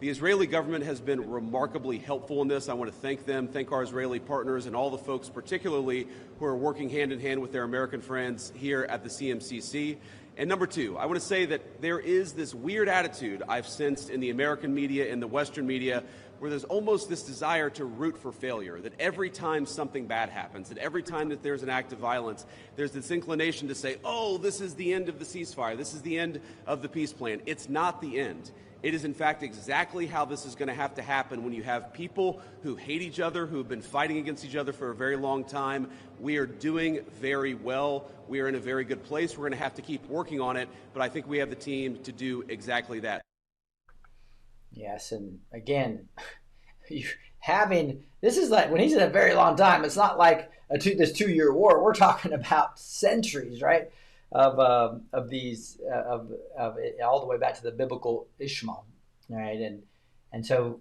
The Israeli government has been remarkably helpful in this. I want to thank them, thank our Israeli partners, and all the folks particularly who are working hand in hand with their American friends here at the CMCC. And number two, I want to say that there is this weird attitude I've sensed in the American media and the Western media, where there's almost this desire to root for failure, that every time something bad happens, that every time that there's an act of violence, there's this inclination to say, oh, this is the end of the ceasefire, this is the end of the peace plan. It's not the end. It is, in fact, exactly how this is going to have to happen when you have people who hate each other, who have been fighting against each other for a very long time. We are doing very well. We are in a very good place. We're going to have to keep working on it, but I think we have the team to do exactly that. Yes, and again, this is like when he's in a very long time. It's not like this 2-year war. We're talking about centuries, right? Of these all the way back to the biblical Ishmael, right? And so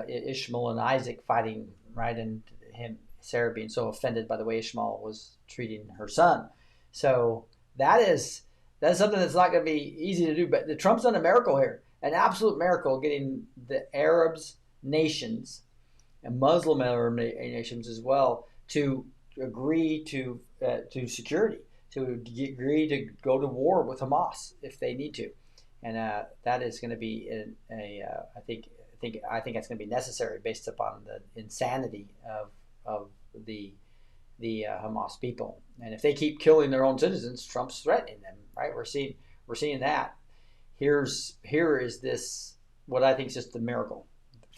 Ishmael and Isaac fighting, right? And Sarah being so offended by the way Ishmael was treating her son. So that's something that's not going to be easy to do. But the Trump's done a miracle here, an absolute miracle, getting the Arabs nations and Muslim Arab nations as well to agree to security, to agree to go to war with Hamas if they need to, and that is going to be I think that's going to be necessary based upon the insanity of the Hamas people. And if they keep killing their own citizens, Trump's threatening them, right? We're seeing that. Here is this, what I think is just a miracle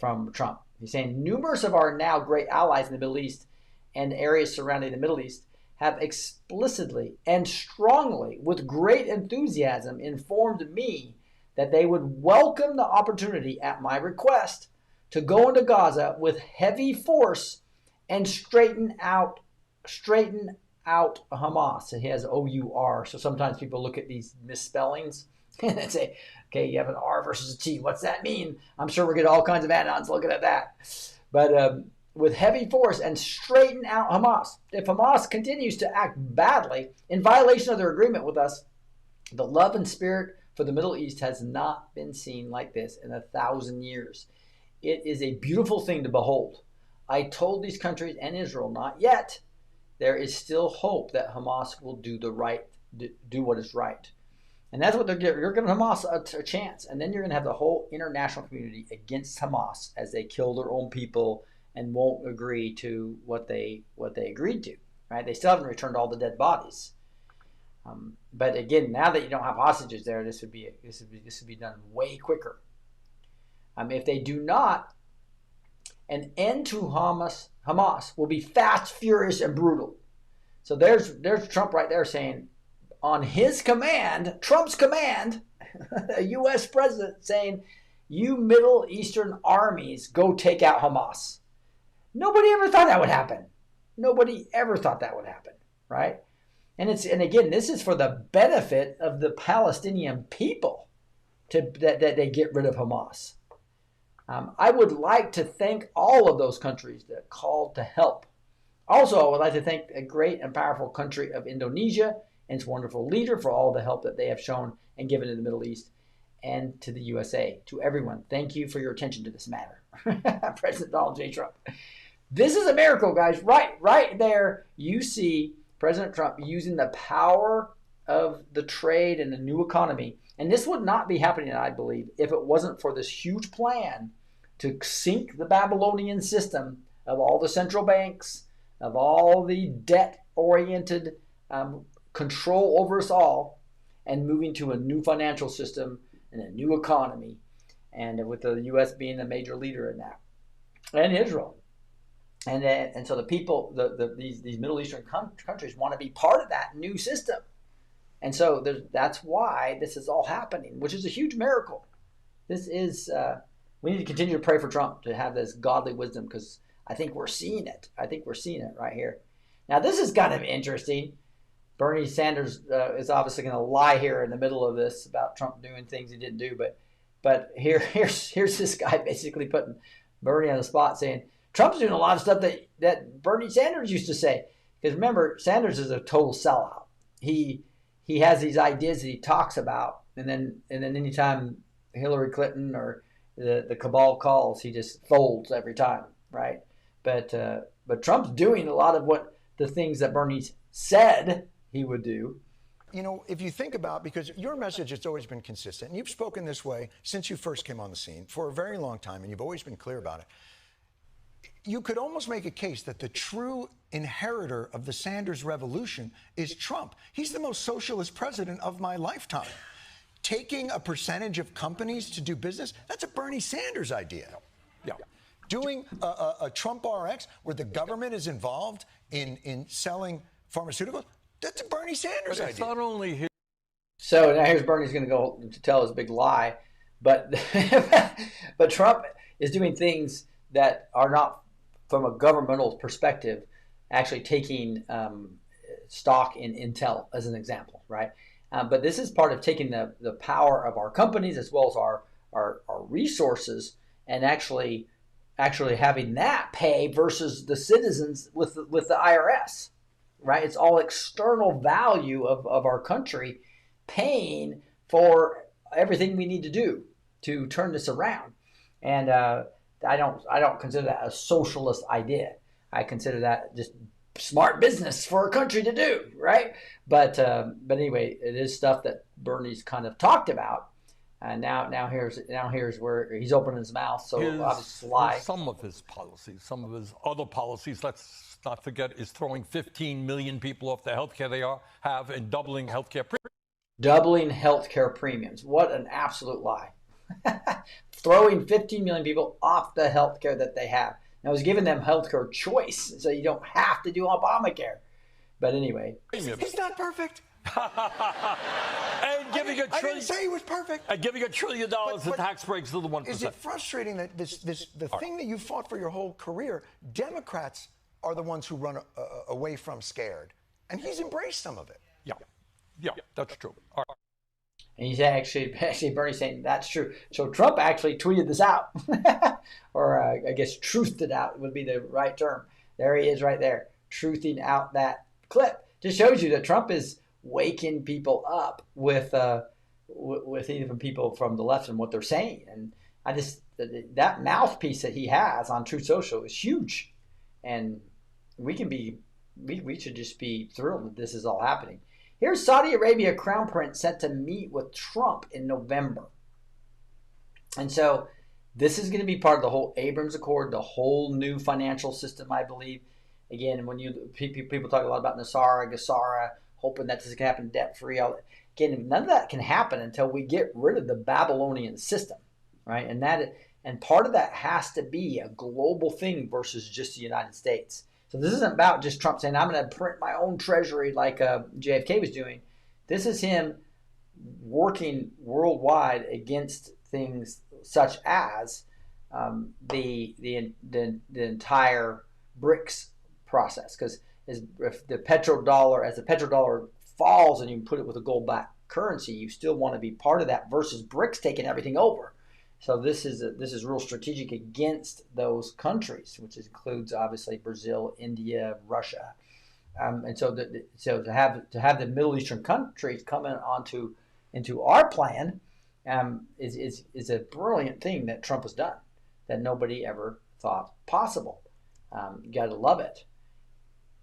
from Trump. He's saying numerous of our now great allies in the Middle East and areas surrounding the Middle East have explicitly and strongly, with great enthusiasm, informed me that they would welcome the opportunity at my request to go into Gaza with heavy force and straighten out Hamas. He has O-U-R, so sometimes people look at these misspellings and say, okay, you have an R versus a T. What's that mean? I'm sure we'll get all kinds of add-ons looking at that. But with heavy force and straighten out Hamas. If Hamas continues to act badly in violation of their agreement with us, the love and spirit for the Middle East has not been seen like this in 1,000 years. It is a beautiful thing to behold. I told these countries and Israel, not yet. There is still hope that Hamas will do what is right. And that's what you're giving Hamas a chance. And then you're going to have the whole international community against Hamas as they kill their own people and won't agree to what they agreed to. Right? They still haven't returned all the dead bodies. But again, now that you don't have hostages there, this would be done way quicker. If they do not, an end to Hamas will be fast, furious, and brutal. So there's Trump right there saying, on his command, Trump's command, a U.S. president saying, you Middle Eastern armies go take out Hamas. Nobody ever thought that would happen. Nobody ever thought that would happen, right? And again, this is for the benefit of the Palestinian people that they get rid of Hamas. I would like to thank all of those countries that called to help. Also, I would like to thank a great and powerful country of Indonesia and its wonderful leader for all the help that they have shown and given in the Middle East, and to the USA. To everyone, thank you for your attention to this matter. President Donald J. Trump. This is a miracle, guys. Right there, you see President Trump using the power of the trade and the new economy. And this would not be happening, I believe, if it wasn't for this huge plan to sink the Babylonian system of all the central banks, of all the debt-oriented control over us all, and moving to a new financial system and a new economy, and with the U.S. being a major leader in that, and Israel. And so the people, these Middle Eastern countries want to be part of that new system. And so that's why this is all happening, which is a huge miracle. This is, we need to continue to pray for Trump to have this godly wisdom, because I think we're seeing it. I think we're seeing it right here. Now, this is kind of interesting. Bernie Sanders is obviously going to lie here in the middle of this about Trump doing things he didn't do. But here's this guy basically putting Bernie on the spot saying, Trump's doing a lot of stuff that Bernie Sanders used to say. Because remember, Sanders is a total sellout. He has these ideas that he talks about, and then anytime Hillary Clinton or the cabal calls, he just folds every time, right? But Trump's doing a lot of what the things that Bernie said he would do. You know, if you think about, because your message has always been consistent, and you've spoken this way since you first came on the scene for a very long time, and you've always been clear about it. You could almost make a case that the true inheritor of the Sanders revolution is Trump. He's the most socialist president of my lifetime. Taking a percentage of companies to do business, that's a Bernie Sanders idea. Yeah. Doing a Trump RX where the government is involved in selling pharmaceuticals, that's a Bernie Sanders idea. It's not only his. So now here's Bernie's going to go to tell his big lie, but but Trump is doing things that are not, from a governmental perspective, actually taking stock in Intel as an example, right? But this is part of taking the power of our companies as well as our resources and actually actually having that pay versus the citizens with the IRS, right? It's all external value of our country paying for everything we need to do to turn this around. And I don't consider that a socialist idea. I consider that just smart business for a country to do, right? But anyway, it is stuff that Bernie's kind of talked about. And now here's where he's opening his mouth. So obviously lie. Some of his policies, some of his other policies, let's not forget, is throwing 15 million people off the healthcare they have and doubling healthcare premiums. Doubling healthcare premiums. What an absolute lie. Throwing 15 million people off the healthcare that they have. Now, he's giving them healthcare choice, so you don't have to do Obamacare. But anyway. He's not perfect. And giving I didn't say he was perfect. And giving $1 trillion in tax breaks to the 1%. Is it frustrating that the thing that you fought for your whole career, Democrats are the ones who run away from scared, and he's embraced some of it. Yeah, that's true. All right. And he's actually Bernie's saying that's true. So Trump actually tweeted this out, or I guess truthed it out would be the right term. There he is right there, truthing out that clip. Just shows you that Trump is waking people up with even people from the left and what they're saying. And I just, that mouthpiece that he has on Truth Social is huge. And we should just be thrilled that this is all happening. Here's Saudi Arabia Crown Prince set to meet with Trump in November. And so this is going to be part of the whole Abrams Accord, the whole new financial system, I believe. Again, when people talk a lot about Gassara, hoping that this is going to happen debt-free. Again, none of that can happen until we get rid of the Babylonian system, right? And part of that has to be a global thing versus just the United States. So this isn't about just Trump saying, I'm going to print my own treasury like JFK was doing. This is him working worldwide against things such as the entire BRICS process. Because if the petrodollar falls and you put it with a gold-backed currency, you still want to be part of that versus BRICS taking everything over. So this is real strategic against those countries, which includes obviously Brazil, India, Russia, and so to have the Middle Eastern countries coming into our plan is a brilliant thing that Trump has done that nobody ever thought possible. You got to love it.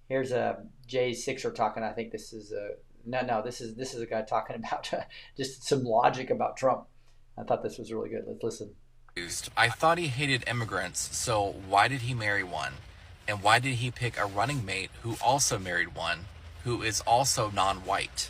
Here's Jay Sixer talking. I think this is this is a guy talking about just some logic about Trump. I thought this was really good. Let's listen. I thought he hated immigrants, so why did he marry one? And why did he pick a running mate who also married one, who is also non-white?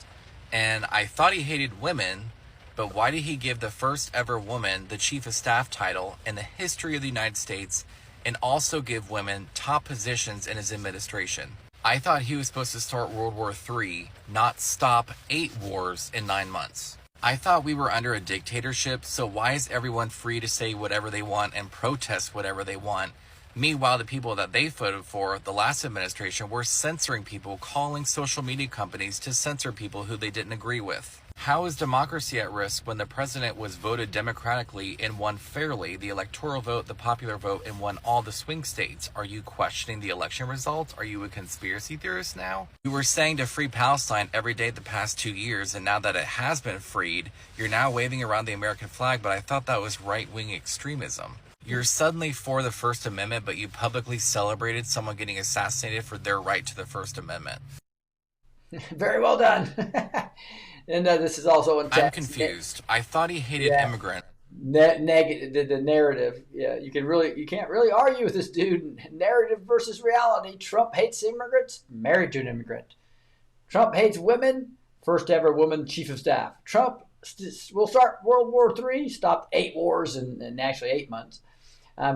And I thought he hated women, but why did he give the first ever woman the chief of staff title in the history of the United States and also give women top positions in his administration? I thought he was supposed to start World War III, not stop 8 wars in 9 months. I thought we were under a dictatorship, so why is everyone free to say whatever they want and protest whatever they want? Meanwhile, the people that they voted for, the last administration, were censoring people, calling social media companies to censor people who they didn't agree with. How is democracy at risk when the president was voted democratically and won fairly, the electoral vote, the popular vote, and won all the swing states? Are you questioning the election results? Are you a conspiracy theorist now? You were saying to free Palestine every day the past 2 years, and now that it has been freed, you're now waving around the American flag, but I thought that was right-wing extremism. You're suddenly for the First Amendment, but you publicly celebrated someone getting assassinated for their right to the First Amendment. Very well done. And this is also in text. I'm confused. I thought he hated immigrants. Negative, the narrative. Yeah, you can't really argue with this dude. Narrative versus reality. Trump hates immigrants. Married to an immigrant. Trump hates women. First ever woman chief of staff. Trump will start World War III. Stopped 8 wars in actually 8 months.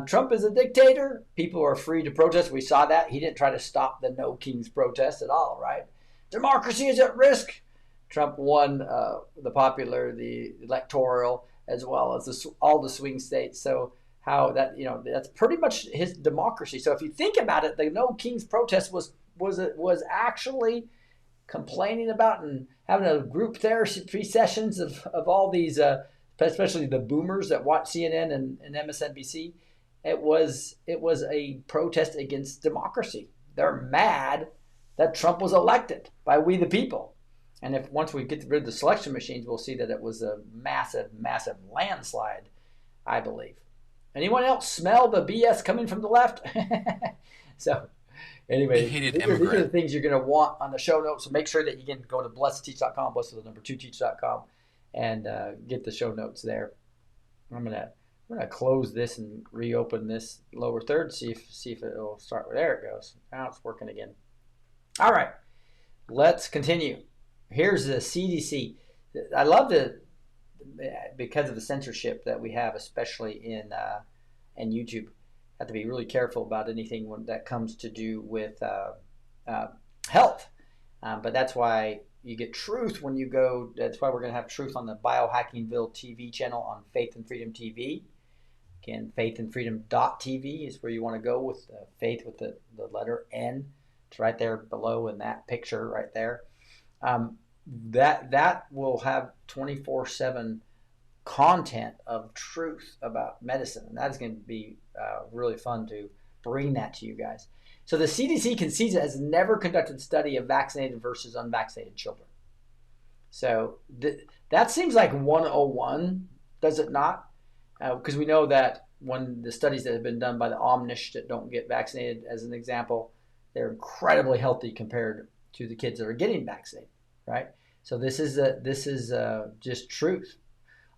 Trump is a dictator. People are free to protest. We saw that. He didn't try to stop the No Kings protest at all, right? Democracy is at risk. Trump won the electoral, as well as all the swing states. So how that, that's pretty much his democracy. So if you think about it, the No Kings protest was actually complaining about and having a group therapy sessions of all these, especially the boomers that watch CNN and MSNBC. It was a protest against democracy. They're mad that Trump was elected by we the people. And if once we get rid of the selection machines, we'll see that it was a massive, massive landslide, I believe. Anyone else smell the BS coming from the left? So anyway, these are the things you're going to want on the show notes. So make sure that you can go to blessedteach.com, blessed2teach.com, and get the show notes there. I'm gonna close this and reopen this lower third. See if it will start. There it goes. Now it's working again. All right, let's continue. Here's the CDC. I love because of the censorship that we have, especially in YouTube. Have to be really careful about anything that comes to do with health. But that's why you get truth when you go. That's why we're going to have truth on the Biohackingville TV channel on Faith and Freedom TV. Again, faithandfreedom.tv is where you want to go with faith with the letter N. It's right there below in that picture right there. That will have 24/7 content of truth about medicine. And that is going to be really fun to bring that to you guys. So the CDC concedes it has never conducted a study of vaccinated versus unvaccinated children. So that seems like 101, does it not? Because we know that when the studies that have been done by the Amish that don't get vaccinated, as an example, they're incredibly healthy compared to the kids that are getting vaccinated, right? So this is just truth.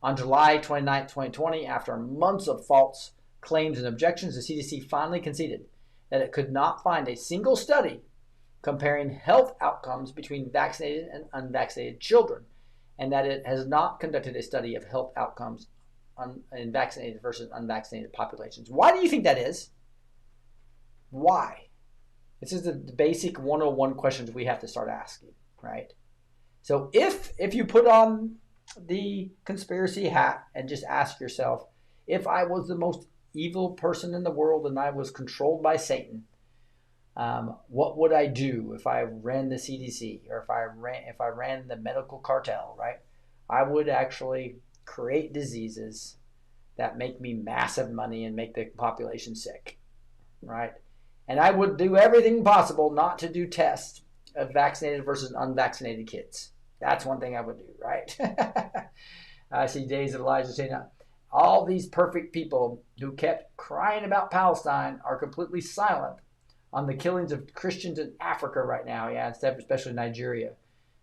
On July 29, 2020, after months of false claims and objections, the CDC finally conceded that it could not find a single study comparing health outcomes between vaccinated and unvaccinated children, and that it has not conducted a study of health outcomes in vaccinated versus unvaccinated populations. Why do you think that is? Why? This is the basic 101 questions we have to start asking, right? So if you put on the conspiracy hat and just ask yourself, if I was the most evil person in the world and I was controlled by Satan, what would I do if I ran the CDC or if I ran the medical cartel, right? I would actually create diseases that make me massive money and make the population sick, right? And I would do everything possible not to do tests of vaccinated versus unvaccinated kids. That's one thing I would do, right? I see Days of Elijah saying, all these perfect people who kept crying about Palestine are completely silent on the killings of Christians in Africa right now, especially Nigeria.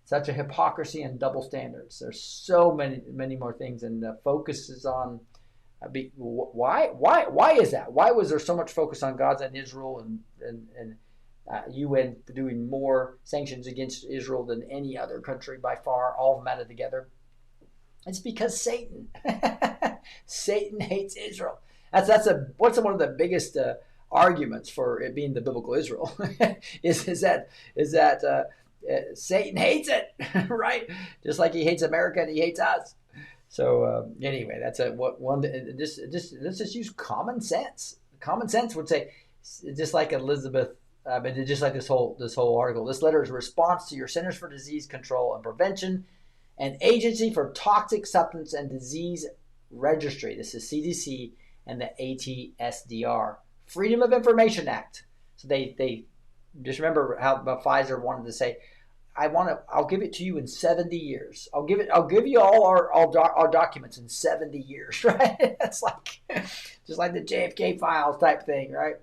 Such a hypocrisy and double standards. There's so many more things, and the focus is on why is that? Why was there so much focus on Gaza and Israel and UN doing more sanctions against Israel than any other country by far, all of them added together? It's because Satan. Satan hates Israel. That's one of the biggest arguments for it being the biblical Israel is that Satan hates it, right? Just like he hates America and he hates us. So anyway, that's let's just use common sense. Common sense would say, just like Elizabeth, just like this whole article. This letter is a response to your Centers for Disease Control and Prevention, an agency for toxic substance and disease registry. This is CDC and the ATSDR, Freedom of Information Act. So they just remember how Pfizer wanted to say, I'll give it to you in 70 years. I'll give you all our documents in 70 years, right? It's like just like the JFK files type thing, right?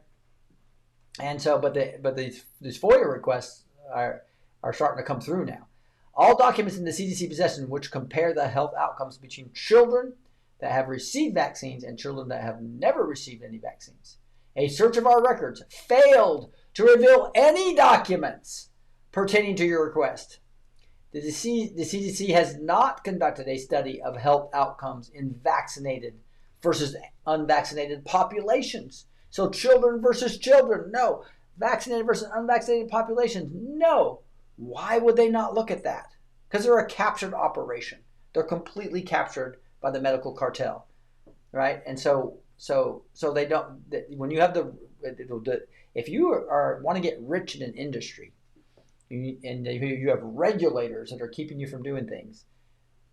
And so, but these FOIA requests are starting to come through now. All documents in the CDC possession which compare the health outcomes between children that have received vaccines and children that have never received any vaccines. A search of our records failed to reveal any documents pertaining to your request. The CDC has not conducted a study of health outcomes in vaccinated versus unvaccinated populations. So children versus children, no. Vaccinated versus unvaccinated populations, no. Why would they not look at that? Because they're a captured operation. They're completely captured by the medical cartel, right? And so they don't. When you have if you want to get rich in an industry, and you have regulators that are keeping you from doing things,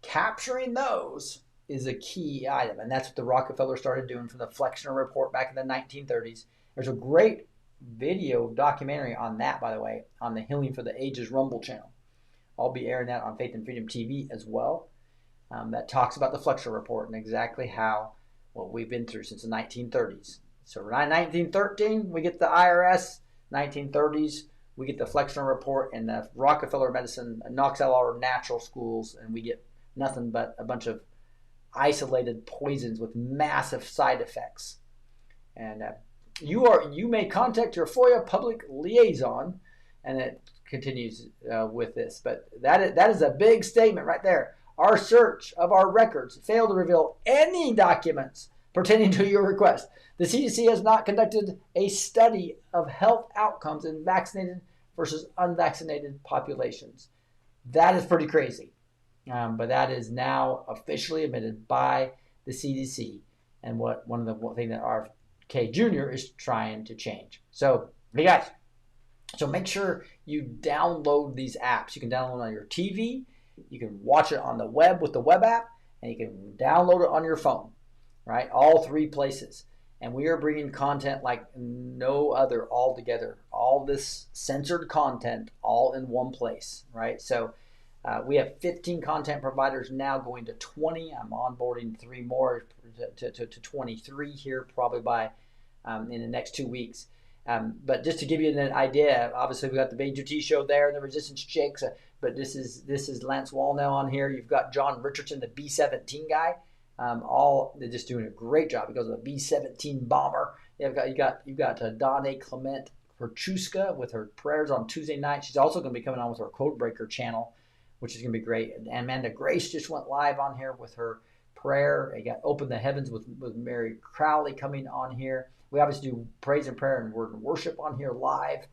capturing those is a key item, and that's what the Rockefeller started doing from the Flexner Report back in the 1930s. There's a great video documentary on that, by the way, on the Healing for the Ages Rumble channel. I'll be airing that on Faith and Freedom TV as well. That talks about the Flexner Report and exactly how what we've been through since the 1930s. So around 1913, we get the IRS. 1930s, we get the Flexner Report, and the Rockefeller medicine knocks out all our natural schools, and we get nothing but a bunch of isolated poisons with massive side effects. And you may contact your FOIA public liaison, and it continues with this. But that is a big statement right there. Our search of our records failed to reveal any documents pertaining to your request. The CDC has not conducted a study of health outcomes in vaccinated versus unvaccinated populations. That is pretty crazy. But that is now officially admitted by the CDC, and one of the things that RFK Jr. is trying to change. So, hey guys, so make sure you download these apps. You can download it on your TV, you can watch it on the web with the web app, and you can download it on your phone, right? All three places. And we are bringing content like no other all together. All this censored content all in one place, right? So we have 15 content providers now, going to 20. I'm onboarding 3 more to 23 here probably by in the next 2 weeks. But just to give you an idea, obviously we got the B2T show there and the Resistance Chicks. But this is Lance Wallnau on here. You've got John Richardson, the B-17 guy. They're just doing a great job because of the B-17 bomber. You've got Donna Clement Perchuska with her prayers on Tuesday night. She's also going to be coming on with her Codebreaker channel, which is going to be great. And Amanda Grace just went live on here with her prayer. They got Open the Heavens with Mary Crowley coming on here. We obviously do praise and prayer and word and worship on here live.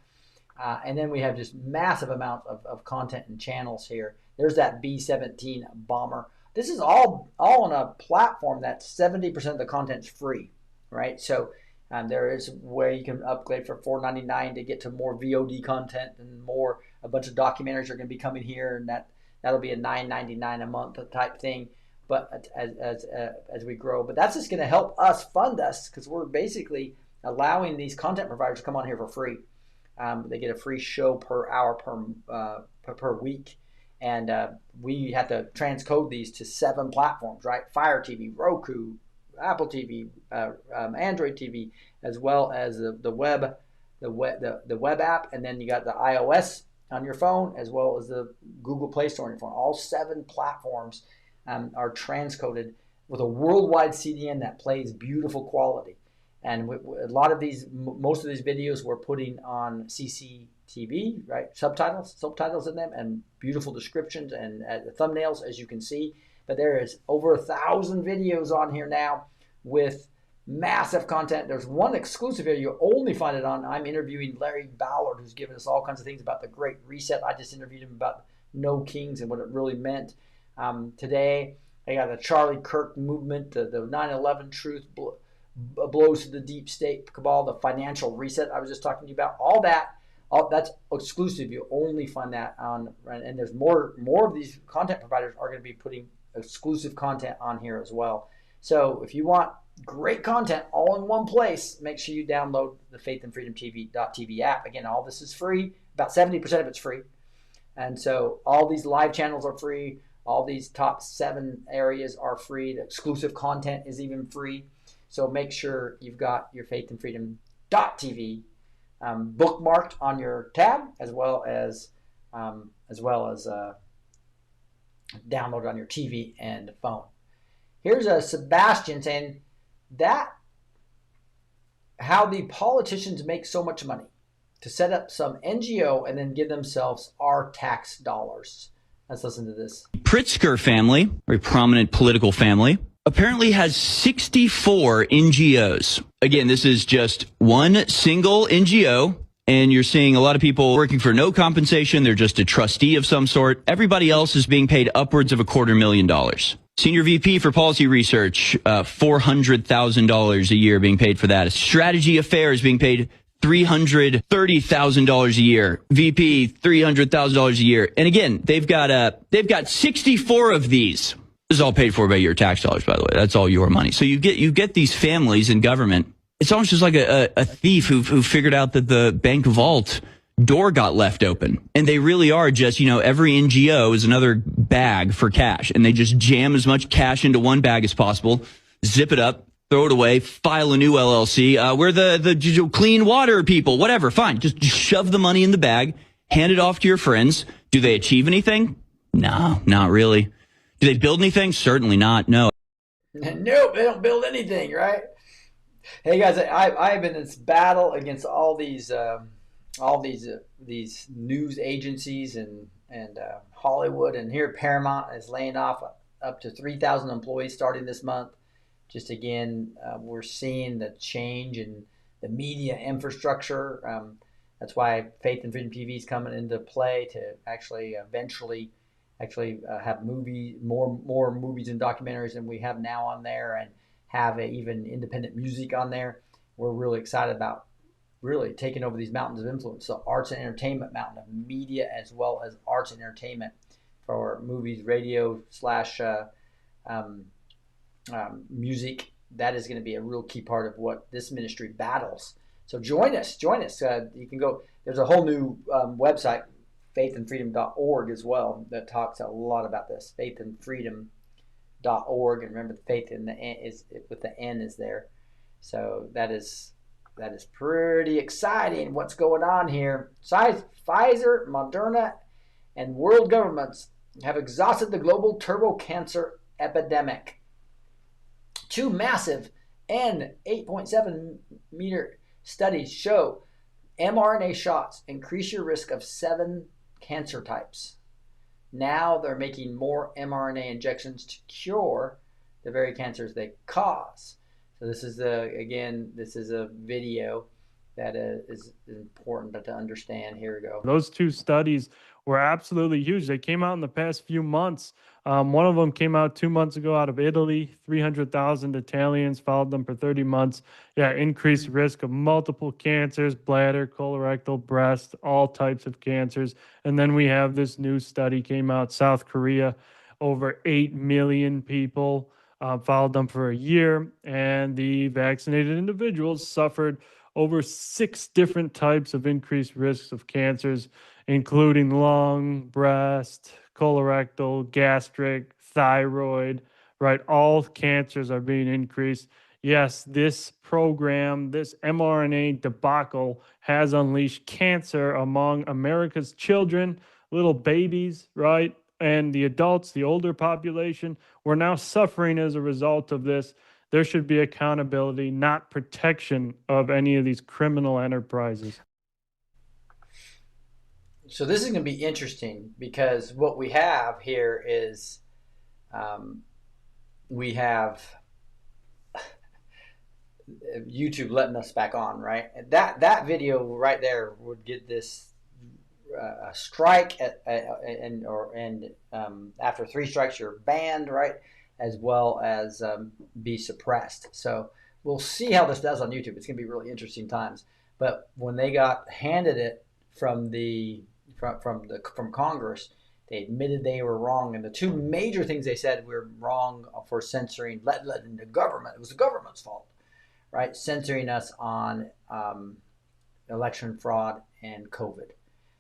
And then we have just massive amounts of content and channels here. There's that B-17 bomber. This is all on a platform that 70% of the content's free, right? So there is a way you can upgrade for $4.99 to get to more VOD content and more. A bunch of documentaries are going to be coming here, and that'll be a $9.99 a month type thing. But as we grow, but that's just going to help us fund us, because we're basically allowing these content providers to come on here for free. They get a free show per hour per week. And we have to transcode these to 7 platforms, right? Fire TV, Roku, Apple TV, Android TV, as well as the web app, and then you got the iOS on your phone, as well as the Google Play Store on your phone. All 7 platforms are transcoded with a worldwide CDN that plays beautiful quality. And a lot of these, most of these videos we're putting on CCTV, right? Subtitles in them, and beautiful descriptions and thumbnails, as you can see. But there is over 1,000 videos on here now with massive content. There's one exclusive video, you only find it on. I'm interviewing Larry Ballard, who's given us all kinds of things about the Great Reset. I just interviewed him about No Kings and what it really meant. Today, I got the Charlie Kirk movement, the 9/11 truth, blows to the deep state cabal, the financial reset I was just talking to you about. All that's exclusive. You only find that on, and there's more of these content providers are going to be putting exclusive content on here as well. So if you want great content all in one place, make sure you download the Faith and Freedom TV app. Again, all this is free. About 70% of it's free. And so all these live channels are free. All these top 7 areas are free. The exclusive content is even free. So make sure you've got your Faith and Freedom TV bookmarked on your tab, as well as downloaded on your TV and phone. Here's a Sebastian saying that how the politicians make so much money to set up some NGO and then give themselves our tax dollars. Let's listen to this. Pritzker family, very prominent political family, apparently has 64 NGOs. Again, this is just one single NGO, and you're seeing a lot of people working for no compensation. They're just a trustee of some sort. Everybody else is being paid upwards of $250,000. Senior VP for policy research, $400,000 a year being paid for that. Strategy affairs being paid $330,000 a year. VP, $300,000 a year. And again, they've got 64 of these. This is all paid for by your tax dollars, by the way. That's all your money. So you get these families in government. It's almost just like a thief who figured out that the bank vault door got left open. And they really are just, every NGO is another bag for cash. And they just jam as much cash into one bag as possible, zip it up, throw it away, file a new LLC. We're the clean water people, whatever. Fine. Just shove the money in the bag, hand it off to your friends. Do they achieve anything? No, not really. Do they build anything? Certainly not. No. Nope, they don't build anything, right? Hey guys, I've been in this battle against all these news agencies and Hollywood, and here Paramount is laying off up to 3,000 employees starting this month. Just again, we're seeing the change in the media infrastructure. That's why Faith and Freedom TV is coming into play to actually eventually have more movies and documentaries than we have now on there, and have even independent music on there. We're really excited about really taking over these mountains of influence. So arts and entertainment mountain of media, as well as arts and entertainment for movies, radio / music. That is going to be a real key part of what this ministry battles. So join us. You can go. There's a whole new website, faithandfreedom.org, as well, that talks a lot about this. Faithandfreedom.org, and remember, the faith in the N is with the N is there. So that is pretty exciting. What's going on here? Pfizer, Moderna, and world governments have exhausted the global turbo cancer epidemic. Two massive N 8.7-meter studies show mRNA shots increase your risk of 7 cancer types. Now they're making more mRNA injections to cure the very cancers they cause. So this is a video that is important to understand. Here we go. Those two studies were absolutely huge. They came out in the past few months. One of them came out 2 months ago out of Italy. 300,000 Italians followed them for 30 months. Yeah, increased risk of multiple cancers, bladder, colorectal, breast, all types of cancers. And then we have this new study came out, South Korea, over 8 million people followed them for a year. And the vaccinated individuals suffered over 6 different types of increased risks of cancers, including lung, breast, colorectal, gastric, thyroid, right? All cancers are being increased. Yes, this program, this mRNA debacle has unleashed cancer among America's children, little babies, right? And the adults, the older population. We're now suffering as a result of this. There should be accountability, not protection of any of these criminal enterprises. So this is going to be interesting, because what we have here is we have YouTube letting us back on, right? That video right there would get this strike after 3 strikes you're banned, right? As well as be suppressed. So we'll see how this does on YouTube. It's going to be really interesting times. But when they got handed it from Congress, they admitted they were wrong. And the 2 major things they said were wrong for censoring, letting the government. It was the government's fault, right? Censoring us on election fraud and COVID.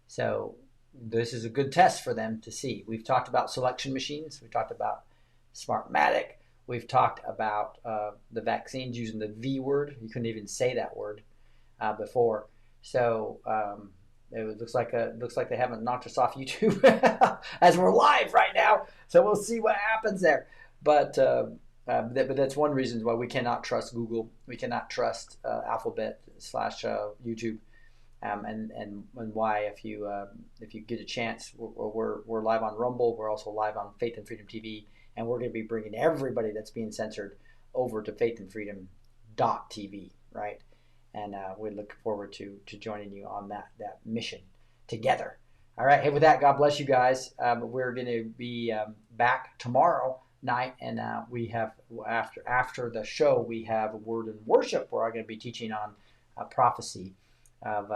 So this is a good test for them to see. We've talked about selection machines. We've talked about Smartmatic. We've talked about the vaccines using the V word. You couldn't even say that word before. So it looks like they haven't knocked us off YouTube as we're live right now. So we'll see what happens there. But that's one reason why we cannot trust Google. We cannot trust Alphabet / YouTube. And why, if you get a chance, we're live on Rumble. We're also live on Faith and Freedom TV, and we're going to be bringing everybody that's being censored over to faithandfreedom.tv, right? And we look forward to joining you on that mission together. All right. Hey, with that, God bless you guys. We're going to be back tomorrow night, and we have after the show we have a word and worship where I'm going to be teaching on prophecy of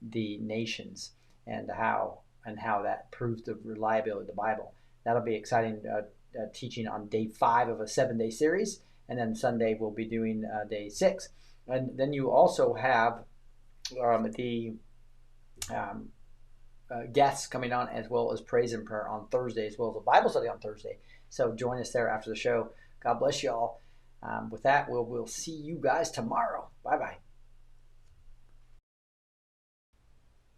the nations and how that proves the reliability of the Bible. That'll be exciting teaching on day 5 of a 7-day series, and then Sunday we'll be doing day 6. And then you also have the guests coming on, as well as praise and prayer on Thursday, as well as a Bible study on Thursday. So join us there after the show. God bless you all. With that, we'll see you guys tomorrow. Bye-bye.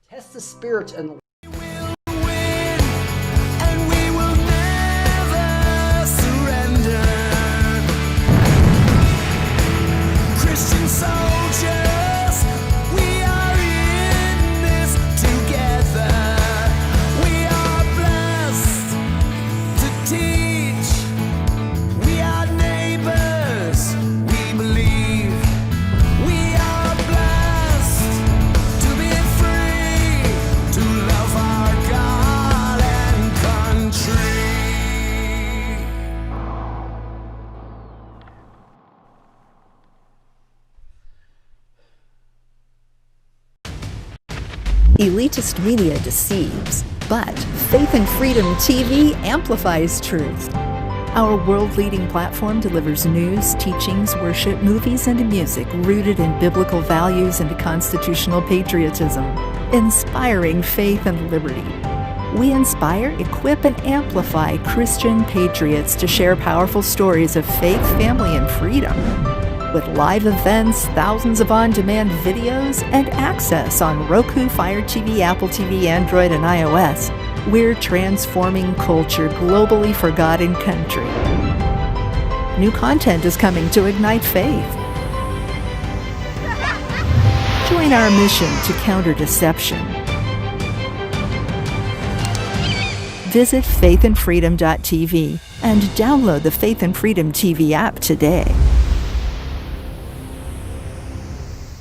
Test the spirits and Christian soldiers, we are in this together. We are blessed to teach. We are neighbors, we believe. We are blessed to be free, to love our God and country. Elitist media deceives, but Faith and Freedom TV amplifies truth. Our world-leading platform delivers news, teachings, worship, movies, and music rooted in biblical values and constitutional patriotism, inspiring faith and liberty. We inspire, equip, and amplify Christian patriots to share powerful stories of faith, family, and freedom. With live events, thousands of on-demand videos, and access on Roku, Fire TV, Apple TV, Android, and iOS, we're transforming culture globally for God and country. New content is coming to ignite faith. Join our mission to counter deception. Visit faithandfreedom.tv and download the Faith and Freedom TV app today.